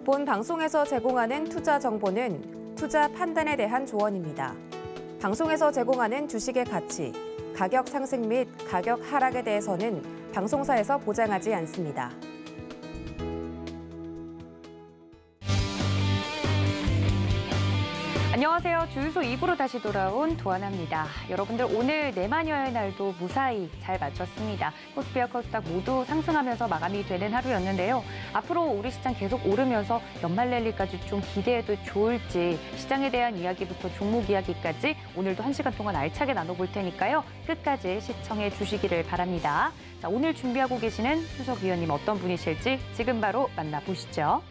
본 방송에서 제공하는 투자 정보는 투자 판단에 대한 조언입니다. 방송에서 제공하는 주식의 가치, 가격 상승 및 가격 하락에 대해서는 방송사에서 보장하지 않습니다. 안녕하세요. 주유소 2부로 다시 돌아온 도하나입니다. 여러분들 오늘 내마녀의 날도 무사히 잘 마쳤습니다. 코스피와 코스닥 모두 상승하면서 마감이 되는 하루였는데요. 앞으로 우리 시장 계속 오르면서 연말 랠리까지 좀 기대해도 좋을지 시장에 대한 이야기부터 종목 이야기까지 오늘도 1시간 동안 알차게 나눠볼 테니까요. 끝까지 시청해 주시기를 바랍니다. 자, 오늘 준비하고 계시는 수석위원님 어떤 분이실지 지금 바로 만나보시죠.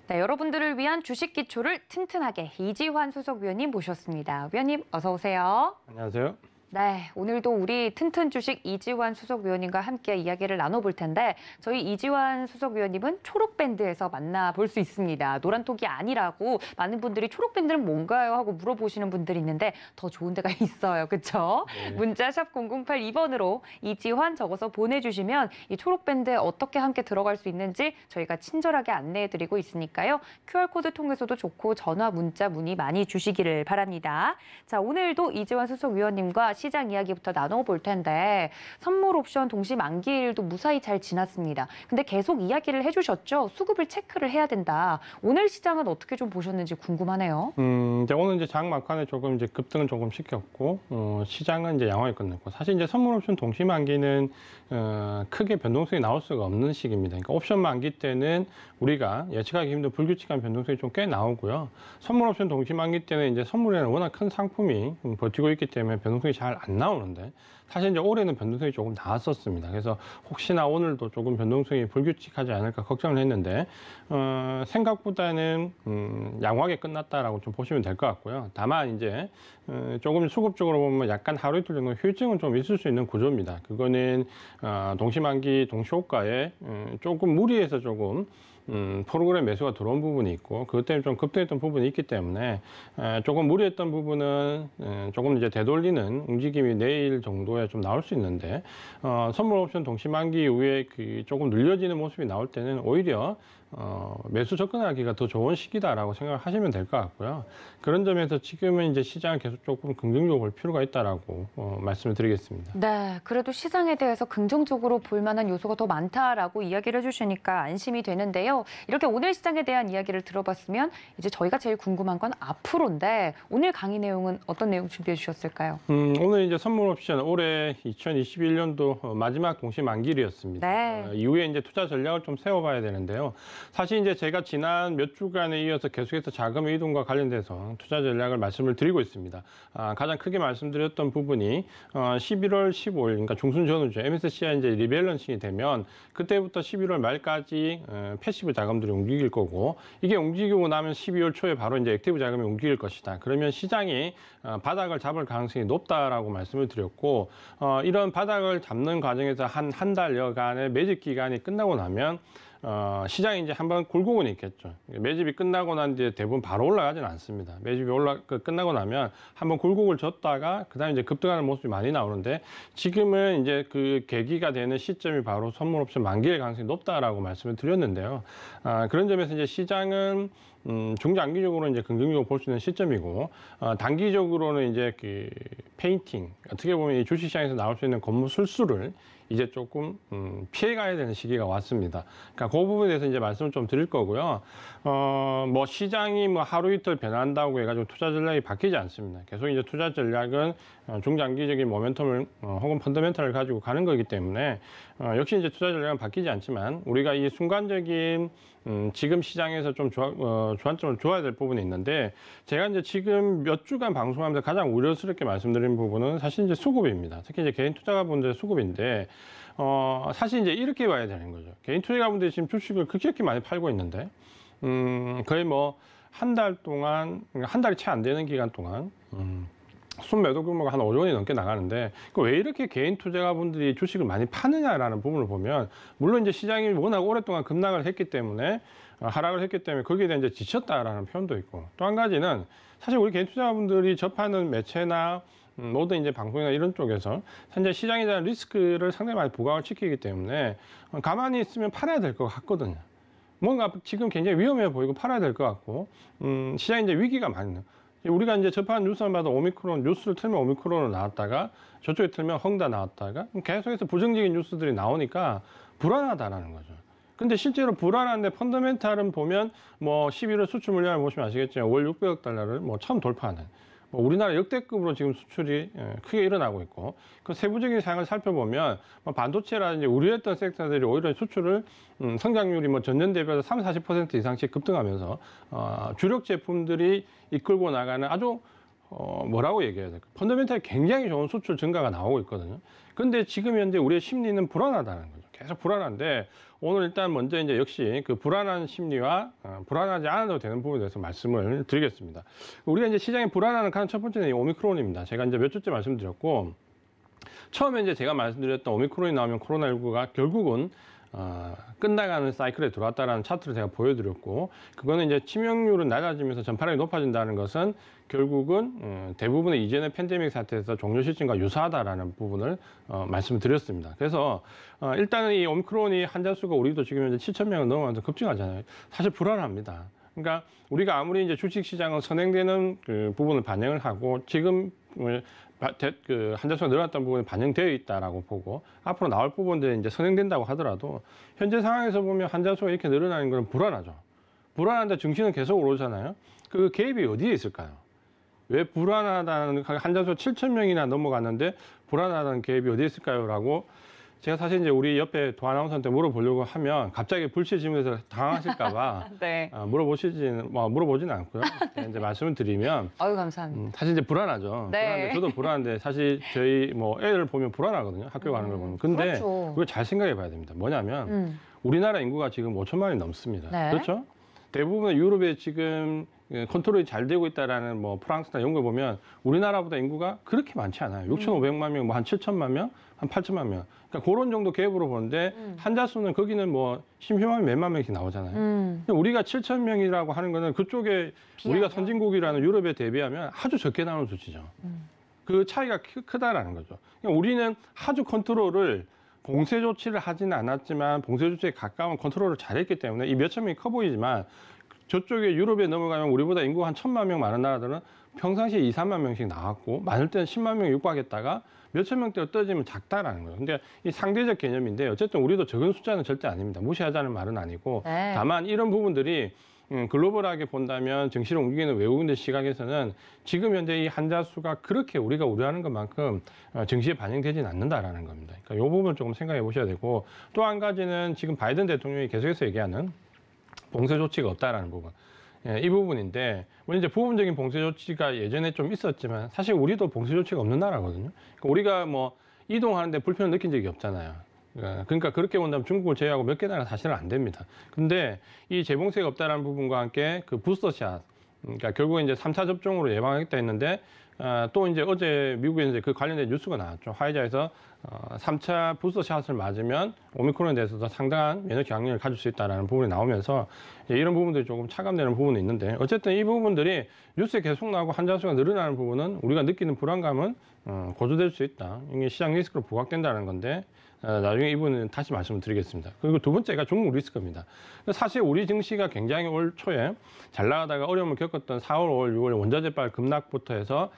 네, 여러분들을 위한 주식 기초를 튼튼하게 이지환 수석위원님 모셨습니다. 위원님 어서 오세요. 안녕하세요. 네, 오늘도 우리 튼튼 주식 이지환 수석위원님과 함께 이야기를 나눠볼 텐데 저희 이지환 수석위원님은 초록밴드에서 만나볼 수 있습니다. 노란톡이 아니라고 많은 분들이 초록밴드는 뭔가요? 하고 물어보시는 분들이 있는데 더 좋은 데가 있어요. 그렇죠? 네. 문자 샵 0082번으로 이지환 적어서 보내주시면 이 초록밴드에 어떻게 함께 들어갈 수 있는지 저희가 친절하게 안내해드리고 있으니까요. QR코드 통해서도 좋고 전화, 문자, 문의 많이 주시기를 바랍니다. 자, 오늘도 이지환 수석위원님과 시장 이야기부터 나눠볼 텐데 선물 옵션 동시 만기일도 무사히 잘 지났습니다. 근데 계속 이야기를 해주셨죠. 수급을 체크를 해야 된다. 오늘 시장은 어떻게 좀 보셨는지 궁금하네요. 오늘 이제 장 막판에 조금 이제 급등은 조금 시켰고 시장은 이제 양호하게 끝냈고 사실 이제 선물 옵션 동시 만기는 크게 변동성이 나올 수가 없는 시기입니다. 그러니까 옵션 만기 때는 우리가 예측하기 힘든 불규칙한 변동성이 좀 꽤 나오고요. 선물 옵션 동시 만기 때는 이제 선물에는 워낙 큰 상품이 버티고 있기 때문에 변동성이 잘 안 나오는데 사실 이제 올해는 변동성이 조금 나왔었습니다. 그래서 혹시나 오늘도 조금 변동성이 불규칙하지 않을까 걱정을 했는데 생각보다는 양호하게 끝났다라고 좀 보시면 될 것 같고요. 다만 이제 조금 수급적으로 보면 약간 하루 이틀 정도 휴증은 좀 있을 수 있는 구조입니다. 그거는 동시만기 동시호가에 조금 무리해서 조금 프로그램 매수가 들어온 부분이 있고 그것 때문에 좀 급등했던 부분이 있기 때문에 조금 무리했던 부분은 조금 이제 되돌리는 움직임이 내일 정도에 좀 나올 수 있는데 선물 옵션 동시만기 이후에 조금 늘려지는 모습이 나올 때는 오히려 매수 접근하기가 더 좋은 시기다라고 생각을 하시면 될 것 같고요. 그런 점에서 지금은 이제 시장을 계속 조금 긍정적으로 볼 필요가 있다라고 말씀을 드리겠습니다. 네, 그래도 시장에 대해서 긍정적으로 볼 만한 요소가 더 많다라고 이야기를 해주시니까 안심이 되는데요. 이렇게 오늘 시장에 대한 이야기를 들어봤으면 이제 저희가 제일 궁금한 건 앞으로인데 오늘 강의 내용은 어떤 내용 준비해 주셨을까요? 오늘 이제 선물 옵션 올해 2021년도 마지막 동시 만기일이었습니다. 네. 이후에 이제 투자 전략을 좀 세워봐야 되는데요. 사실 이제 제가 지난 몇 주간에 이어서 계속해서 자금 이동과 관련돼서 투자 전략을 말씀을 드리고 있습니다. 가장 크게 말씀드렸던 부분이 11월 15일, 그러니까 중순 전후죠. MSCI 이제 리밸런싱이 되면 그때부터 11월 말까지 패시브 자금들이 움직일 거고 이게 움직이고 나면 12월 초에 바로 이제 액티브 자금이 움직일 것이다. 그러면 시장이 바닥을 잡을 가능성이 높다라고 말씀을 드렸고 이런 바닥을 잡는 과정에서 한 달여간의 매집 기간이 끝나고 나면 시장이 이제 한번 굴곡은 있겠죠. 매집이 끝나고 난 뒤에 대부분 바로 올라가지는 않습니다. 매집이 끝나고 나면 한번 굴곡을 줬다가 그다음에 이제 급등하는 모습이 많이 나오는데 지금은 이제 그 계기가 되는 시점이 바로 선물 옵션 만기일 가능성이 높다라고 말씀을 드렸는데요. 그런 점에서 이제 시장은 중장기적으로 이제 긍정적으로 볼 수 있는 시점이고 단기적으로는 이제 그 페인팅 어떻게 보면 이 주식시장에서 나올 수 있는 건물 술수를 이제 조금 피해가야 되는 시기가 왔습니다. 그러니까 그 부분에 대해서 이제 말씀을 좀 드릴 거고요. 뭐 시장이 뭐 하루 이틀 변한다고 해가지고 투자 전략이 바뀌지 않습니다. 계속 이제 투자 전략은 중장기적인 모멘텀을 혹은 펀더멘털을 가지고 가는 거기 때문에 역시 이제 투자 전략은 바뀌지 않지만 우리가 이 순간적인 지금 시장에서 좀 주안점을 줘야 될 부분이 있는데 제가 이제 지금 몇 주간 방송하면서 가장 우려스럽게 말씀드린 부분은 사실 이제 수급입니다. 특히 이제 개인 투자가분들의 수급인데 사실 이제 이렇게 봐야 되는 거죠. 개인 투자가분들이 지금 주식을 급격히 많이 팔고 있는데 거의 뭐 한 달 동안 한 달이 채 안 되는 기간 동안 순매도 규모가 한 5조 원이 넘게 나가는데 왜 이렇게 개인 투자가분들이 주식을 많이 파느냐라는 부분을 보면 물론 이제 시장이 워낙 오랫동안 급락을 했기 때문에 하락을 했기 때문에 거기에 대해 이제 지쳤다라는 표현도 있고 또 한 가지는 사실 우리 개인 투자자분들이 접하는 매체나 모든 이제 방송이나 이런 쪽에서 현재 시장에 대한 리스크를 상당히 많이 부각을 시키기 때문에 가만히 있으면 팔아야 될 것 같거든요. 뭔가 지금 굉장히 위험해 보이고 팔아야 될 것 같고 시장에 이제 위기가 많은 우리가 이제 접하는 뉴스만 봐도 오미크론 뉴스를 틀면 오미크론으로 나왔다가 저쪽에 틀면 헝다 나왔다가 계속해서 부정적인 뉴스들이 나오니까 불안하다라는 거죠. 근데 실제로 불안한데 펀더멘탈은 보면 뭐 11월 수출 물량을 보시면 아시겠지만 월 600억 달러를 뭐 처음 돌파하는 우리나라 역대급으로 지금 수출이 크게 일어나고 있고 그 세부적인 사항을 살펴보면 반도체라든지 우려했던 섹터들이 오히려 수출을 성장률이 뭐 전년 대비해서 30~40% 이상씩 급등하면서 주력 제품들이 이끌고 나가는 아주 뭐라고 얘기해야 될까? 펀더멘탈이 굉장히 좋은 수출 증가가 나오고 있거든요. 근데 지금 현재 우리의 심리는 불안하다는 거죠. 계속 불안한데 오늘 일단 먼저 이제 역시 그 불안한 심리와 불안하지 않아도 되는 부분에 대해서 말씀을 드리겠습니다. 우리가 이제 시장이 불안하는 가장 첫 번째는 이 오미크론입니다. 제가 이제 몇 주째 말씀드렸고 처음에 이제 제가 말씀드렸던 오미크론이 나오면 코로나19가 결국은 끝나가는 사이클에 들어왔다라는 차트를 제가 보여드렸고 그거는 이제 치명률은 낮아지면서 전파력이 높아진다는 것은 결국은 대부분의 이전의 팬데믹 사태에서 종료 시점과 유사하다라는 부분을 말씀드렸습니다. 그래서 일단은 이 오미크론이 환자 수가 우리도 지금 현재 7,000명을 넘어가면서 급증하잖아요. 사실 불안합니다. 그러니까 우리가 아무리 이제 주식시장은 선행되는 그 부분을 반영을 하고 지금 그 환자 수가 늘어났던 부분이 반영되어 있다라고 보고 앞으로 나올 부분들이 이제 선행된다고 하더라도 현재 상황에서 보면 환자 수가 이렇게 늘어나는 건 불안하죠. 불안한데 증시는 계속 오르잖아요. 그 갭이 어디에 있을까요? 왜 불안하다는 환자 수 7,000명이나 넘어갔는데 불안하다는 갭이 어디에 있을까요? 라고 제가 사실 이제 우리 옆에 도 아나운서한테 물어보려고 하면 갑자기 불시 질문해서 당황하실까봐 네. 물어보지는 않고요. 이제 말씀을 드리면 아유, 감사합니다. 사실 이제 불안하죠. 네. 불안한데 저도 불안한데 사실 저희 뭐 애를 보면 불안하거든요. 학교 가는 걸 보면. 근데 그렇죠. 그걸 잘 생각해 봐야 됩니다. 뭐냐면 우리나라 인구가 지금 5천만이 넘습니다. 네. 그렇죠? 대부분의 유럽에 지금 컨트롤이 잘 되고 있다라는 뭐 프랑스나 이런 걸 보면 우리나라보다 인구가 그렇게 많지 않아요. 6,500만 명, 뭐 한 7천만 명, 한 8천만 명. 그러니까 그런 정도 갭으로 보는데 환자 수는 거기는 뭐 심심하면 몇만 명씩 나오잖아요. 우리가 7천 명이라고 하는 거는 그쪽에 우리가 선진국이라는 유럽에 대비하면 아주 적게 나오는 수치죠. 그 차이가 크다라는 거죠. 그러니까 우리는 아주 컨트롤을 봉쇄 조치를 하지는 않았지만 봉쇄 조치에 가까운 컨트롤을 잘했기 때문에 이 몇천 명이 커 보이지만 저쪽에 유럽에 넘어가면 우리보다 인구가 한 1,000만 명 많은 나라들은 평상시에 2, 3만 명씩 나왔고 많을 때는 10만 명 육박했다가 몇천 명대로 떨어지면 작다라는 거예요. 근데 이 상대적 개념인데 어쨌든 우리도 적은 숫자는 절대 아닙니다. 무시하자는 말은 아니고 네. 다만 이런 부분들이 글로벌하게 본다면 증시를 움직이는 외국인들 시각에서는 지금 현재 이 환자 수가 그렇게 우리가 우려하는 것만큼 증시에 반영되지는 않는다라는 겁니다. 그러니까 이 부분을 조금 생각해 보셔야 되고 또 한 가지는 지금 바이든 대통령이 계속해서 얘기하는 봉쇄 조치가 없다라는 부분. 이 부분인데, 물론 이제 부분적인 봉쇄 조치가 예전에 좀 있었지만, 사실 우리도 봉쇄 조치가 없는 나라거든요. 그러니까 우리가 뭐 이동하는데 불편을 느낀 적이 없잖아요. 그러니까 그렇게 본다면 중국을 제외하고 몇 개 나라 사실은 안 됩니다. 근데 이 재봉쇄가 없다라는 부분과 함께 그 부스터샷, 그러니까 결국에 이제 3차 접종으로 예방하겠다 했는데, 또 이제 어제 미국에 이제 그 관련된 뉴스가 나왔죠. 화이자에서 3차 부스터샷을 맞으면 오미크론에 대해서도 상당한 면역 장력을 가질 수 있다는 부분이 나오면서 이런 부분들이 조금 차감되는 부분이 있는데 어쨌든 이 부분들이 뉴스에 계속 나오고 환자 수가 늘어나는 부분은 우리가 느끼는 불안감은 고조될 수 있다. 이게 시장 리스크로 부각된다는 건데 나중에 이 부분은 다시 말씀을 드리겠습니다. 그리고 두 번째가 중국 리스크입니다. 사실 우리 증시가 굉장히 올 초에 잘 나가다가 어려움을 겪었던 4월, 5월, 6월 원자재발 급락부터 해서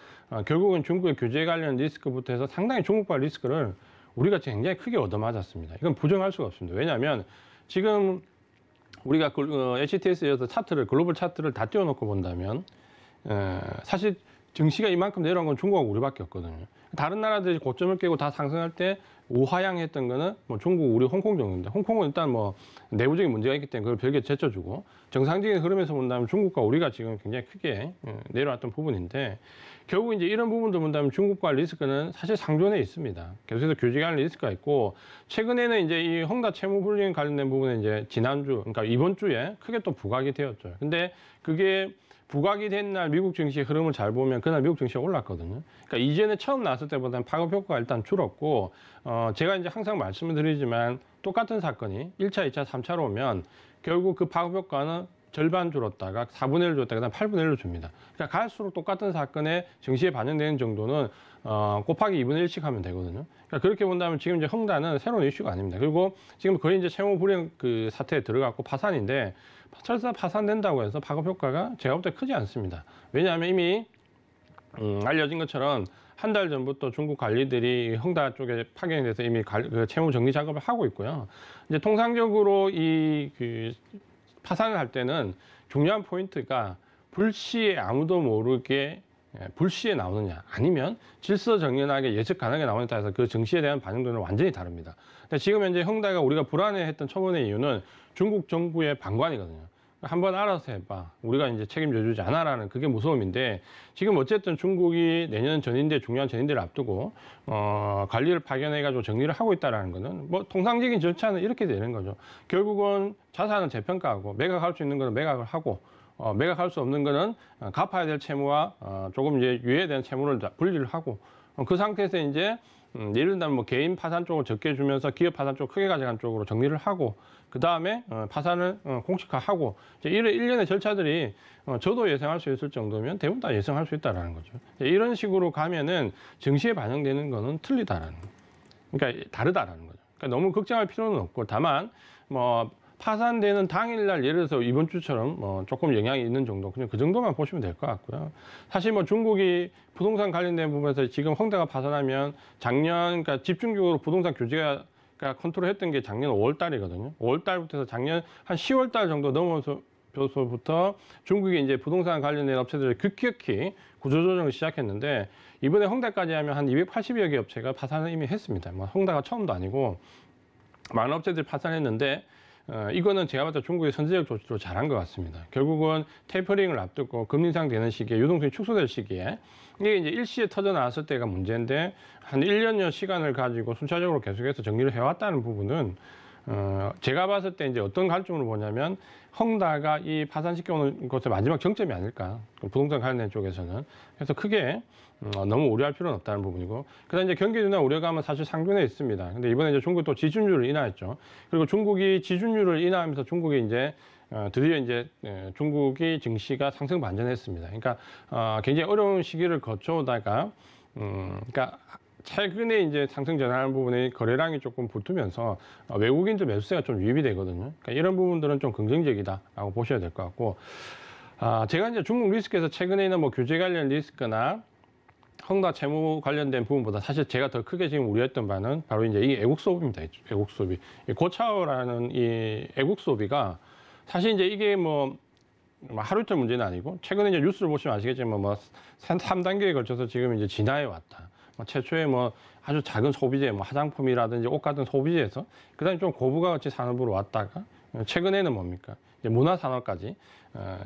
결국은 중국의 규제 관련 리스크부터 해서 상당히 중국발 리스크를 우리가 굉장히 크게 얻어맞았습니다. 이건 부정할 수가 없습니다. 왜냐하면 지금 우리가 HTS에서 차트를 글로벌 차트를 다 띄워놓고 본다면 사실 증시가 이만큼 내려온 건 중국하고 우리밖에 없거든요. 다른 나라들이 고점을 깨고 다 상승할 때 우하향했던 거는 뭐 중국, 우리, 홍콩 정도인데 홍콩은 일단 뭐 내부적인 문제가 있기 때문에 그걸 별개 제쳐주고 정상적인 흐름에서 본다면 중국과 우리가 지금 굉장히 크게 내려왔던 부분인데 결국 이제 이런 부분도 본다면 중국과 리스크는 사실 상존해 있습니다. 계속해서 규제 관련 리스크가 있고 최근에는 이제 이 헝다 채무 불이행 관련된 부분은 이제 지난주, 그러니까 이번 주에 크게 또 부각이 되었죠. 근데 그게 부각이 된 날 미국 증시의 흐름을 잘 보면 그날 미국 증시가 올랐거든요. 그러니까 이전에 처음 나왔을 때보다는 파급 효과가 일단 줄었고, 제가 이제 항상 말씀을 드리지만 똑같은 사건이 1차, 2차, 3차로 오면 결국 그 파급 효과는 절반 줄었다가 4분의 1 줄었다가 그다음 8분의 1로 줍니다. 그러니까 갈수록 똑같은 사건에 증시에 반영되는 정도는 곱하기 2분의 1씩 하면 되거든요. 그러니까 그렇게 본다면 지금 이제 헝다는 새로운 이슈가 아닙니다. 그리고 지금 거의 이제 채무 불이행 그 사태에 들어갔고 파산인데 설사 파산된다고 해서 파급 효과가 제가 볼 때 크지 않습니다. 왜냐하면 이미 알려진 것처럼 한 달 전부터 중국 관리들이 헝다 쪽에 파견이 돼서 이미 그 채무 정리 작업을 하고 있고요. 이제 통상적으로 그 파산을 할 때는 중요한 포인트가 불시에 아무도 모르게 불시에 나오느냐 아니면 질서정연하게 예측 가능하게 나오느냐에 따라서 그 증시에 대한 반응도는 완전히 다릅니다. 근데 지금 현재 헝다가 우리가 불안해했던 처분의 이유는 중국 정부의 방관이거든요. 한번 알아서 해봐. 우리가 이제 책임져주지 않아라는 그게 무서움인데 지금 어쨌든 중국이 내년 전인대 중요한 전인대를 앞두고 관리를 파견해가지고 정리를 하고 있다라는 거는 뭐 통상적인 절차는 이렇게 되는 거죠. 결국은 자산은 재평가하고 매각할 수 있는 거는 매각을 하고 매각할 수 없는 거는 갚아야 될 채무와 조금 이제 유예된 채무를 분리를 하고 그 상태에서 이제 예를 들면 뭐 개인 파산 쪽을 적게 주면서 기업 파산 쪽 크게 가져간 쪽으로 정리를 하고 그 다음에 파산을 공식화하고 이제 이런 일련의 절차들이 저도 예상할 수 있을 정도면 대부분 다 예상할 수 있다라는 거죠. 이런 식으로 가면은 증시에 반영되는 거는 틀리다라는 거. 그러니까 다르다라는 거죠. 그러니까 너무 걱정할 필요는 없고 다만 뭐 파산되는 당일날 예를 들어서 이번 주처럼 조금 영향이 있는 정도 그냥 그 정도만 보시면 될 것 같고요. 사실 뭐 중국이 부동산 관련된 부분에서 지금 헝다가 파산하면 작년 그러니까 집중적으로 부동산 규제가 컨트롤했던 게 작년 5월 달이거든요. 5월 달부터 해서 작년 한 10월 달 정도 넘어서부터 중국이 이제 부동산 관련된 업체들을 급격히 구조조정을 시작했는데 이번에 헝다까지 하면 한 280여 개 업체가 파산을 이미 했습니다. 뭐 헝다가 처음도 아니고 많은 업체들이 파산했는데 이거는 제가 봤을 때 중국의 선제적 조치로 잘한 것 같습니다. 결국은 테이퍼링을 앞두고 금리 인상 되는 시기에 유동성이 축소될 시기에 이게 이제 일시에 터져 나왔을 때가 문제인데 한 1년여 시간을 가지고 순차적으로 계속해서 정리를 해왔다는 부분은 제가 봤을 때 이제 어떤 관점으로 보냐면 헝다가 이 파산시켜오는 것의 마지막 정점이 아닐까 부동산 관련 쪽에서는 그래서 크게 너무 우려할 필요는 없다는 부분이고 그다음 이제 경기 둔화 우려감은 사실 상존해 있습니다. 근데 이번에 이제 중국이 또 지준율을 인하했죠. 그리고 중국이 지준율을 인하하면서 중국이 이제 드디어 이제 중국이 증시가 상승 반전했습니다. 그러니까 굉장히 어려운 시기를 거쳐오다가 그러니까 최근에 이제 상승 전환하는 부분에 거래량이 조금 붙으면서 외국인들 매수세가 좀 유입이 되거든요. 그러니까 이런 부분들은 좀 긍정적이다라고 보셔야 될 것 같고 제가 이제 중국 리스크에서 최근에 있는 뭐 규제 관련 리스크나 헝다 채무 관련된 부분보다 사실 제가 더 크게 지금 우려했던 바는 바로 이제 이 애국 소비입니다. 애국 소비. 고차오라는 이 애국 소비가 사실 이제 이게 뭐 하루 이틀 문제는 아니고 최근에 이제 뉴스를 보시면 아시겠지만 뭐 3단계에 걸쳐서 지금 이제 진화해 왔다. 최초에 뭐 아주 작은 소비재, 뭐 화장품이라든지 옷 같은 소비재에서 그다음에 좀 고부가가치 산업으로 왔다가 최근에는 뭡니까? 이제 문화산업까지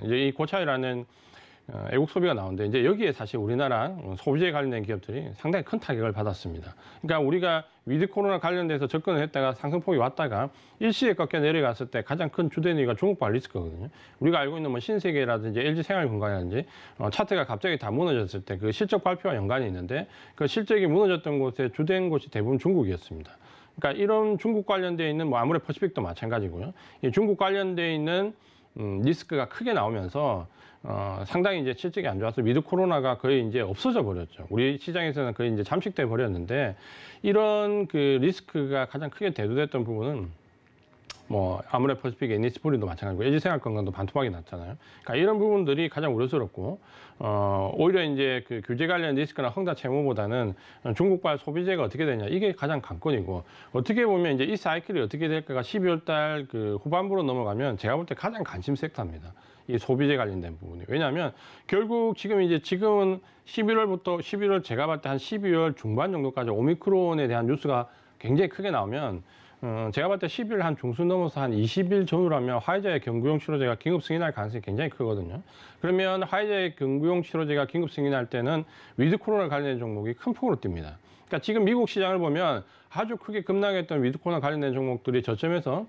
이제 이 고차이라는 애국 소비가 나오는데 이제 여기에 사실 우리나라 소비재 관련된 기업들이 상당히 큰 타격을 받았습니다. 그러니까 우리가 위드 코로나 관련돼서 접근을 했다가 상승폭이 왔다가 일시에 꺾여 내려갔을 때 가장 큰 주된 이유가 중국발 리스크거든요. 우리가 알고 있는 뭐 신세계라든지 LG생활건강이라든지 차트가 갑자기 다 무너졌을 때 그 실적 발표와 연관이 있는데 그 실적이 무너졌던 곳에 주된 곳이 대부분 중국이었습니다. 그러니까 이런 중국 관련돼 있는 뭐 아무래 퍼시픽도 마찬가지고요. 이 중국 관련돼 있는 리스크가 크게 나오면서 상당히 이제 실적이 안 좋아서 위드 코로나가 거의 이제 없어져 버렸죠. 우리 시장에서는 거의 이제 잠식돼 버렸는데 이런 그 리스크가 가장 크게 대두됐던 부분은 뭐 아무래 퍼시픽, NH폴리도 마찬가지고 LG생활건강도 반토막이 났잖아요. 그러니까 이런 부분들이 가장 우려스럽고 오히려 이제 그 규제 관련 리스크나 헝다 채무보다는 중국발 소비재가 어떻게 되냐 이게 가장 관건이고 어떻게 보면 이제 이 사이클이 어떻게 될까가 12월 달 그 후반부로 넘어가면 제가 볼 때 가장 관심 섹터입니다. 이 소비재 관련된 부분이. 왜냐하면 결국 지금은 11월 제가 봤을 때 한 12월 중반 정도까지 오미크론에 대한 뉴스가 굉장히 크게 나오면 제가 봤을 때 10일 한 중순 넘어서 한 20일 전후로 하면 화이자의 경구용 치료제가 긴급 승인할 가능성이 굉장히 크거든요. 그러면 화이자의 경구용 치료제가 긴급 승인할 때는 위드 코로나 관련된 종목이 큰 폭으로 뜁니다. 그러니까 지금 미국 시장을 보면 아주 크게 급락했던 위드 코로나 관련된 종목들이 저점에서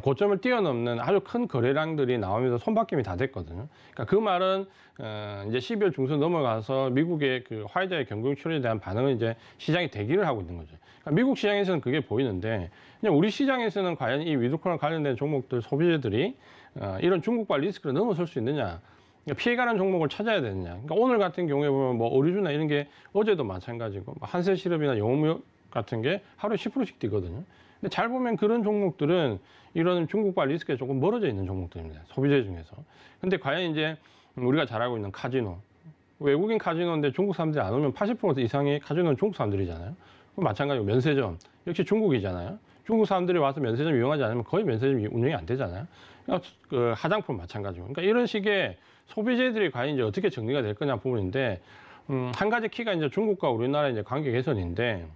고점을 뛰어넘는 아주 큰 거래량들이 나오면서 손바뀜이 다 됐거든요. 그러니까 그 말은 이제 12월 중순 넘어가서 미국의 그 화이자의 경공 출혈에 대한 반응은 이제 시장이 대기를 하고 있는 거죠. 그러니까 미국 시장에서는 그게 보이는데 그냥 우리 시장에서는 과연 이 위드 코로나 관련된 종목들 소비자들이 이런 중국발 리스크를 넘어설 수 있느냐? 그러니까 피해가는 종목을 찾아야 되느냐. 그러니까 오늘 같은 경우에 보면 뭐 의류주나 이런 게 어제도 마찬가지고 한세실업이나 영업무역 같은 게 하루에 10%씩 뛰거든요. 근데 잘 보면 그런 종목들은 이런 중국발 리스크에 조금 멀어져 있는 종목들입니다. 소비재 중에서. 근데 과연 이제 우리가 잘 알고 있는 카지노. 외국인 카지노인데 중국 사람들이 안 오면 80% 이상의 카지노는 중국 사람들이잖아요. 마찬가지로 면세점. 역시 중국이잖아요. 중국 사람들이 와서 면세점 이용하지 않으면 거의 면세점 운영이 안 되잖아요. 그러니까 그 화장품 마찬가지고. 그러니까 이런 식의 소비재들이 과연 이제 어떻게 정리가 될 거냐 부분인데, 한 가지 키가 이제 중국과 우리나라의 이제 관계 개선인데,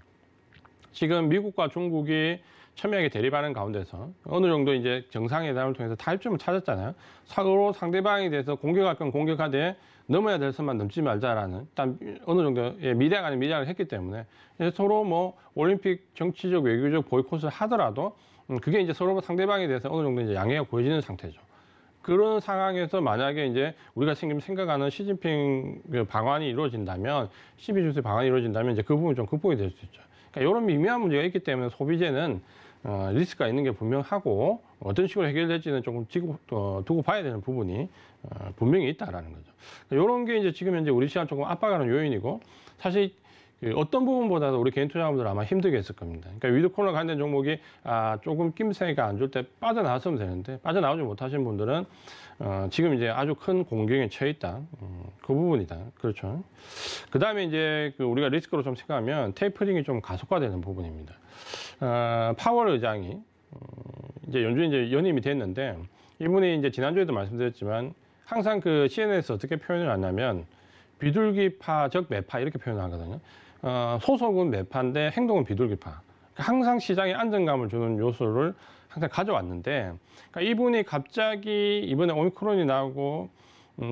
지금 미국과 중국이 첨예하게 대립하는 가운데서 어느 정도 이제 정상회담을 통해서 타협점을 찾았잖아요. 서로 상대방에 대해서 공격할 건 공격하되 넘어야 될 선만 넘지 말자라는 일단 어느 정도의 미략 아닌 미략을 했기 때문에 서로 뭐 올림픽 정치적 외교적 보이콧을 하더라도 그게 이제 서로 상대방에 대해서 어느 정도 이제 양해가 보여지는 상태죠. 그런 상황에서 만약에 이제 우리가 지금 생각하는 시진핑 방안이 이루어진다면 12주세 방안이 이루어진다면 이제 그 부분이 좀 극복이 될 수 있죠. 그러니까 이런 미묘한 문제가 있기 때문에 소비재는 리스크가 있는 게 분명하고 어떤 식으로 해결될지는 조금 두고 봐야 되는 부분이 분명히 있다라는 거죠. 이런 게 이제 지금 현재 우리 시장 조금 압박하는 요인이고 사실 어떤 부분보다도 우리 개인 투자자분들 아마 힘들게 했을 겁니다. 그러니까 위드 코로나 관련 종목이 조금 낌새가 안 좋을 때 빠져나왔으면 되는데 빠져나오지 못하신 분들은 지금 이제 아주 큰 공경에 처해 있다. 그 부분이다. 그렇죠. 그 다음에 이제 우리가 리스크로 좀 생각하면 테이퍼링이 좀 가속화되는 부분입니다. 파월 의장이 이제 연준이 이제 연임이 됐는데 이분이 이제 지난주에도 말씀드렸지만 항상 그 CNN에서 어떻게 표현을 하냐면 비둘기파적 매파 이렇게 표현을 하거든요. 소속은 매파인데 행동은 비둘기파. 그러니까 항상 시장에 안정감을 주는 요소를 항상 가져왔는데 그러니까 이분이 갑자기 이번에 오미크론이 나오고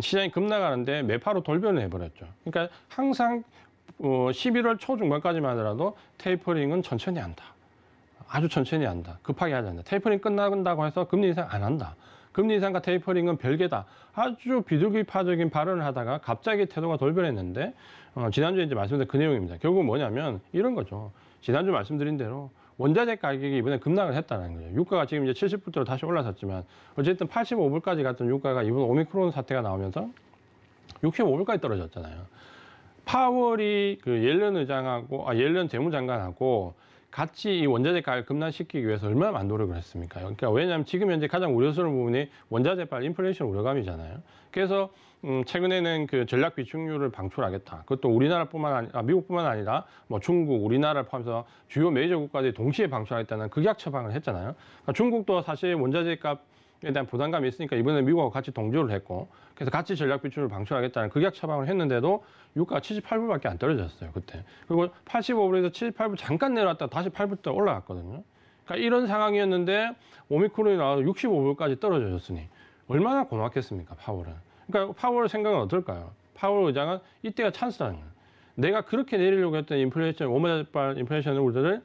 시장이 급락하는데 매파로 돌변을 해버렸죠. 그러니까 항상 11월 초중반까지만 하더라도 테이퍼링은 천천히 한다. 아주 천천히 한다. 급하게 하지 않는다. 테이퍼링 끝나간다고 해서 금리 인상 안 한다. 금리 인상과 테이퍼링은 별개다. 아주 비둘기파적인 발언을 하다가 갑자기 태도가 돌변했는데 지난주에 이제 말씀드린 그 내용입니다. 결국은 뭐냐면 이런 거죠. 지난주 말씀드린 대로 원자재 가격이 이번에 급락을 했다는 거죠. 유가가 지금 이제 70불대로 다시 올라섰지만 어쨌든 85불까지 갔던 유가가 이번 오미크론 사태가 나오면서 65불까지 떨어졌잖아요. 파월이 그 옐런 의장하고 옐런 재무장관하고 같이 이 원자재 가격 급락시키기 위해서 얼마나 많은 노력을 했습니까? 그러니까 왜냐하면 지금 현재 가장 우려스러운 부분이 원자재발 인플레이션 우려감이잖아요. 그래서 최근에는 그 전략 비축률을 방출하겠다. 그것도 미국뿐만 아니라 뭐 중국, 우리나라를 포함해서 주요 메이저 국가들이 동시에 방출하겠다는 극약 처방을 했잖아요. 그러니까 중국도 사실 원자재 값에 대한 부담감이 있으니까 이번에 미국하고 같이 동조를 했고 그래서 같이 전략 비축률을 방출하겠다는 극약 처방을 했는데도 유가가 78불밖에 안 떨어졌어요, 그때. 그리고 85불에서 78불 잠깐 내려왔다가 다시 8불대 올라갔거든요. 그러니까 이런 상황이었는데 오미크론이 나와서 65불까지 떨어졌으니 얼마나 고맙겠습니까, 파월은. 그러니까 파월 생각은 어떨까요? 파월 의장은 이때가 찬스라는 거예요. 내가 그렇게 내리려고 했던 인플레이션, 오마자발 인플레이션 우려를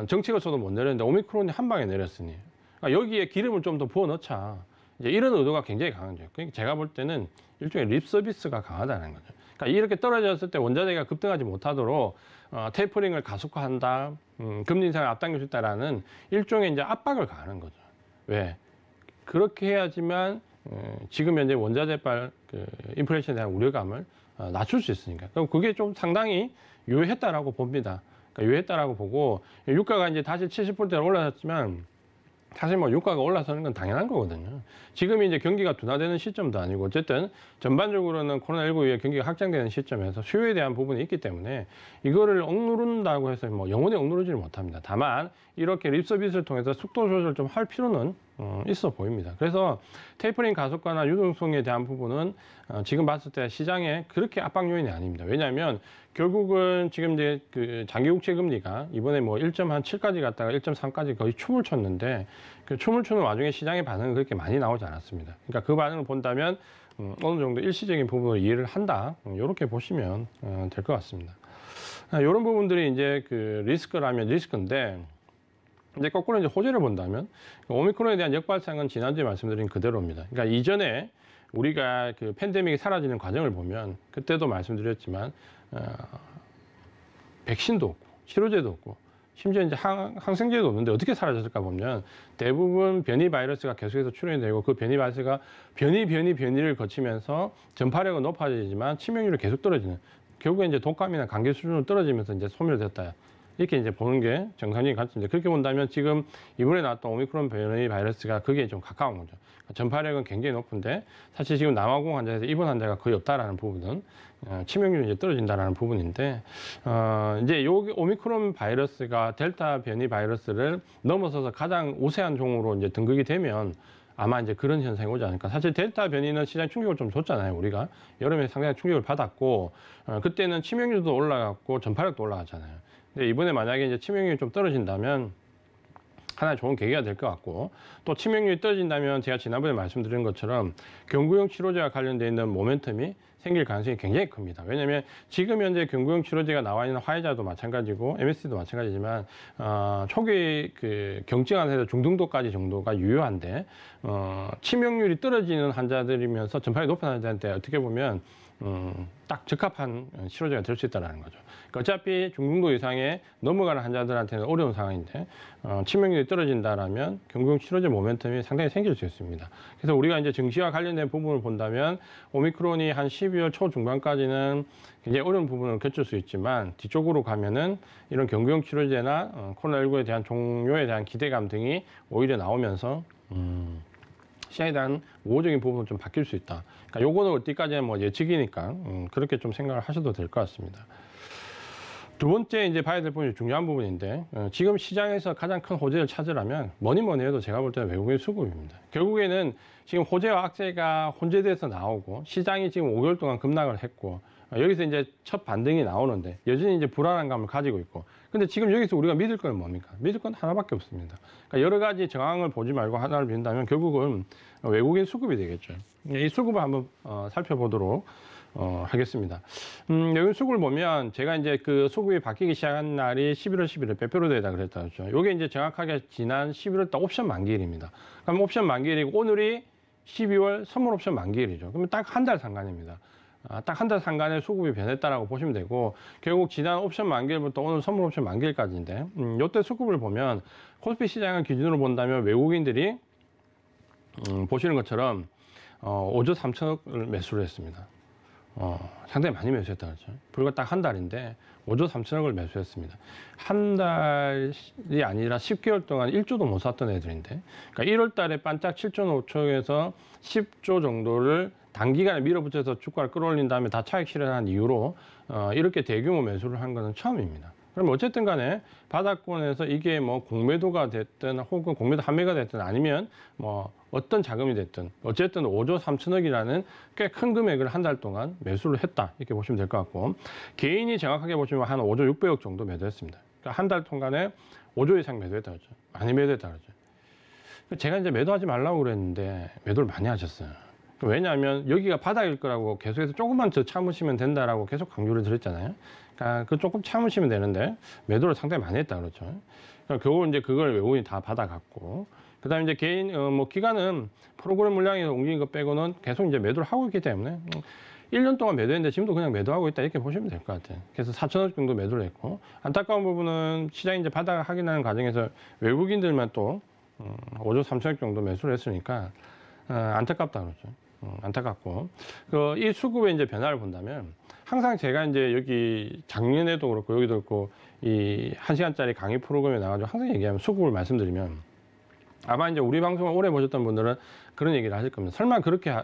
정책을 써도 못 내렸는데 오미크론이 한 방에 내렸으니 그러니까 여기에 기름을 좀 더 부어 넣자. 이제 이런 의도가 굉장히 강하죠. 그러니까 제가 볼 때는 일종의 립 서비스가 강하다는 거죠. 그러니까 이렇게 떨어졌을 때 원자재가 급등하지 못하도록 테이퍼링을 가속화한다, 금리 인상을 앞당길 수 있다라는 일종의 이제 압박을 가하는 거죠. 왜? 그렇게 해야지만 지금 현재 원자재발 인플레이션에 대한 우려감을 낮출 수 있으니까. 그럼 그게 좀 상당히 유효했다라고 봅니다. 그러니까 유효했다라고 보고 유가가 이제 다시 70불대로 올라섰지만 사실 뭐 유가가 올라서는 건 당연한 거거든요. 지금이 이제 경기가 둔화되는 시점도 아니고 어쨌든 전반적으로는 코로나19 이후에 경기가 확장되는 시점에서 수요에 대한 부분이 있기 때문에 이거를 억누른다고 해서 뭐 영원히 억누르지를 못합니다. 다만 이렇게 립 서비스를 통해서 속도 조절 좀 할 필요는 있어 보입니다. 그래서 테이퍼링 가속화나 유동성에 대한 부분은 지금 봤을 때 시장에 그렇게 압박 요인이 아닙니다. 왜냐하면 결국은 지금 이제 그 장기 국채 금리가 이번에 뭐 1.7까지 갔다가 1.3까지 거의 춤을 췄는데 그 춤을 추는 와중에 시장의 반응은 그렇게 많이 나오지 않았습니다. 그러니까 그 반응을 본다면 어느 정도 일시적인 부분을 이해를 한다. 이렇게 보시면 될 것 같습니다. 이런 부분들이 이제 그 리스크라면 리스크인데, 이제 거꾸로 이제 호재를 본다면 오미크론에 대한 역발상은 지난주에 말씀드린 그대로입니다. 그러니까 이전에 우리가 그 팬데믹이 사라지는 과정을 보면 그때도 말씀드렸지만 백신도 없고 치료제도 없고 심지어 이제 항생제도 없는데 어떻게 사라졌을까 보면 대부분 변이 바이러스가 계속해서 출현이 되고 그 변이 바이러스가 변이를 거치면서 전파력은 높아지지만 치명률이 계속 떨어지는, 결국에 이제 독감이나 감기 수준으로 떨어지면서 이제 소멸됐다. 이렇게 이제 보는 게 정상적인 관점인데, 그렇게 본다면 지금 이번에 나왔던 오미크론 변이 바이러스가 거기에 좀 가까운 거죠. 전파력은 굉장히 높은데 사실 지금 남아공 환자에서 입원 환자가 거의 없다라는 부분은 치명률이 이제 떨어진다라는 부분인데, 이제 요 오미크론 바이러스가 델타 변이 바이러스를 넘어서서 가장 우세한 종으로 이제 등극이 되면 아마 이제 그런 현상이 오지 않을까. 사실 델타 변이는 시장 충격을 좀 줬잖아요. 우리가 여름에 상당히 충격을 받았고 그때는 치명률도 올라갔고 전파력도 올라갔잖아요. 근데 이번에 만약에 이제 치명률이 좀 떨어진다면 하나의 좋은 계기가 될 것 같고, 또 치명률이 떨어진다면 제가 지난번에 말씀드린 것처럼 경구용 치료제와 관련되어 있는 모멘텀이 생길 가능성이 굉장히 큽니다. 왜냐하면 지금 현재 경구용 치료제가 나와 있는 화이자도 마찬가지고 MSD도 마찬가지지만 초기 그 경증환에서 중등도까지 정도가 유효한데 치명률이 떨어지는 환자들이면서 전파력이 높은 환자한테 어떻게 보면 딱 적합한 치료제가 될 수 있다는 거죠. 그러니까 어차피 중등도 이상에 넘어가는 환자들한테는 어려운 상황인데 치명률이 떨어진다라면 경구용 치료제 모멘텀이 상당히 생길 수 있습니다. 그래서 우리가 이제 증시와 관련된 부분을 본다면 오미크론이 한 12월 초 중반까지는 굉장히 어려운 부분을 겪을 수 있지만 뒤쪽으로 가면은 이런 경구용 치료제나 코로나19에 대한 종료에 대한 기대감 등이 오히려 나오면서 시장에 대한 우호적인 부분은 좀 바뀔 수 있다. 그러니까 요거는 어디까지는 뭐 예측이니까 그렇게 좀 생각을 하셔도 될 것 같습니다. 두 번째 이제 봐야 될 부분이 중요한 부분인데, 지금 시장에서 가장 큰 호재를 찾으려면 뭐니 해도 제가 볼 때는 외국인 수급입니다. 결국에는 지금 호재와 악재가 혼재돼서 나오고 시장이 지금 5개월 동안 급락을 했고 여기서 이제 첫 반등이 나오는데 여전히 이제 불안한 감을 가지고 있고, 근데 지금 여기서 우리가 믿을 건 뭡니까? 믿을 건 하나밖에 없습니다. 그러니까 여러 가지 정황을 보지 말고 하나를 믿는다면 결국은 외국인 수급이 되겠죠. 이 수급을 한번 살펴보도록 하겠습니다. 여기 수급을 보면 제가 이제 그 수급이 바뀌기 시작한 날이 11월 11일 빼빼로 데이다 그랬다 그랬죠. 요게 이제 정확하게 지난 11월 달 옵션 만기일입니다. 그럼 옵션 만기일이고 오늘이 12월 선물 옵션 만기일이죠. 그러면 딱 한 달 상관입니다. 딱 한 달 상간에 수급이 변했다라고 보시면 되고, 결국 지난 옵션 만기일부터 오늘 선물 옵션 만기일까지인데 이때 수급을 보면 코스피 시장을 기준으로 본다면 외국인들이 보시는 것처럼 5조 3천억을 매수를 했습니다. 상당히 많이 매수했다 그렇죠. 불과 딱 한 달인데 5조 3천억을 매수했습니다. 한 달이 아니라 10개월 동안 1조도 못 샀던 애들인데, 그러니까 1월 달에 반짝 7조 5천억에서 10조 정도를 단기간에 밀어붙여서 주가를 끌어올린 다음에 다 차익 실현한 이후로 이렇게 대규모 매수를 한 것은 처음입니다. 그럼 어쨌든 간에 바닥권에서 이게 뭐 공매도가 됐든 혹은 공매도 한매가 됐든 아니면 뭐 어떤 자금이 됐든 어쨌든 5조 3천억이라는 꽤 큰 금액을 한 달 동안 매수를 했다, 이렇게 보시면 될 것 같고, 개인이 정확하게 보시면 한 5조 600억 정도 매도했습니다. 그러니까 한 달 동안에 5조 이상 매도했다 그러죠. 많이 매도했다 그러죠. 제가 이제 매도하지 말라고 그랬는데 매도를 많이 하셨어요. 왜냐하면 여기가 바닥일 거라고 계속해서 조금만 더 참으시면 된다라고 계속 강조를 드렸잖아요. 그러니까 그 조금 참으시면 되는데 매도를 상당히 많이 했다 그렇죠. 그러니까 결국 이제 그걸 외국인이 다 받아갔고, 그다음에 이제 개인 뭐 기간은 프로그램 물량에서 옮긴 거 빼고는 계속 이제 매도를 하고 있기 때문에 1년 동안 매도했는데 지금도 그냥 매도하고 있다, 이렇게 보시면 될 것 같아요. 그래서 4천억 정도 매도를 했고, 안타까운 부분은 시장이 이제 바닥을 확인하는 과정에서 외국인들만 또 5조 3천억 정도 매수를 했으니까 안타깝다 그러죠. 안타깝고, 이 수급의 이제 변화를 본다면 항상 제가 이제 여기 작년에도 그렇고 여기도 그렇고 이 1시간짜리 강의 프로그램에 나가지고 항상 얘기하면 수급을 말씀드리면 아마 이제 우리 방송을 오래 보셨던 분들은 그런 얘기를 하실 겁니다. 설마 그렇게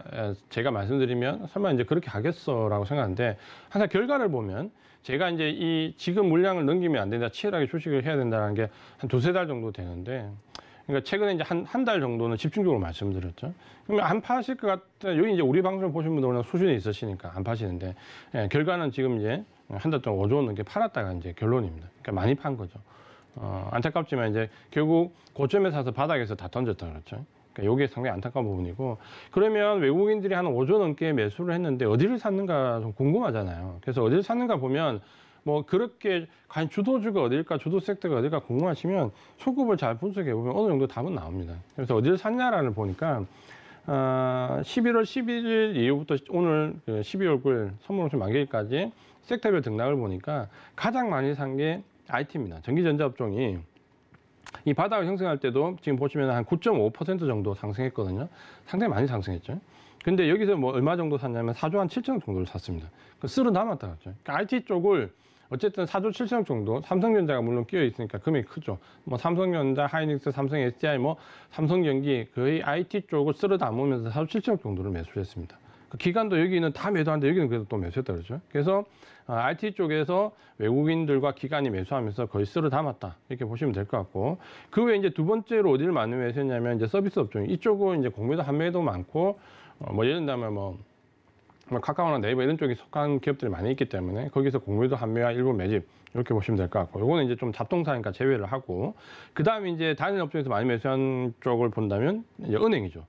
제가 말씀드리면 설마 이제 그렇게 하겠어라고 생각하는데, 항상 결과를 보면 제가 이제 이 지금 물량을 넘기면 안 된다, 치열하게 주식을 해야 된다는 게 한 두세 달 정도 되는데, 그러니까 최근에 이제 한 달 정도는 집중적으로 말씀드렸죠. 그러면 안 파실 것 같아. 여기 이제 우리 방송을 보신 분들은 수준이 있으시니까 안 파시는데, 결과는 지금 이제 한 달 동안 5조 원 넘게 팔았다가 이제 결론입니다. 그러니까 많이 판 거죠. 안타깝지만 이제 결국 고점에 사서 바닥에서 다 던졌다 그렇죠. 그러니까 이게 상당히 안타까운 부분이고, 그러면 외국인들이 한 5조 넘게 매수를 했는데 어디를 샀는가 좀 궁금하잖아요. 그래서 어디를 샀는가 보면 뭐 그렇게 과연 주도주가 어딜까, 주도 섹터가 어딜까 궁금하시면 소급을 잘 분석해 보면 어느 정도 답은 나옵니다. 그래서 어디를 샀냐라는 보니까 11월 11일 이후부터 오늘 12월 9일 선물옵션 만기일까지 섹터별 등락을 보니까 가장 많이 산 게 IT입니다. 전기전자업종이 이 바닥을 형성할 때도 지금 보시면 한 9.5% 정도 상승했거든요. 상당히 많이 상승했죠. 근데 여기서 뭐 얼마 정도 샀냐면 4조 한 7천억 정도를 샀습니다. 쓸어 남았다 그랬죠. 그러니까 IT 쪽을 어쨌든 4조 7천억 정도, 삼성전자가 물론 끼어 있으니까 금액이 크죠. 뭐 삼성전자, 하이닉스, 삼성 SDI, 뭐 삼성전기 거의 IT 쪽을 쓸어 담으면서 4조 7천억 정도를 매수를 했습니다. 그 기간도 여기는 다 매도하는데 여기는 그래도 또 매수했다 그러죠. 그래서 IT 쪽에서 외국인들과 기관이 매수하면서 거의 쓸어 담았다 이렇게 보시면 될 것 같고, 그 외에 이제 두 번째로 어디를 많이 매수했냐면 이제 서비스 업종, 이쪽은 이제 공매도 한매도 많고 뭐 예를 들면 뭐 카카오나 네이버 이런 쪽에 속한 기업들이 많이 있기 때문에 거기서 공매도 한매와 일부 매집 이렇게 보시면 될 것 같고, 요거는 이제 좀 잡동사니까 제외를 하고, 그 다음에 이제 다른 업종에서 많이 매수한 쪽을 본다면 이제 은행이죠.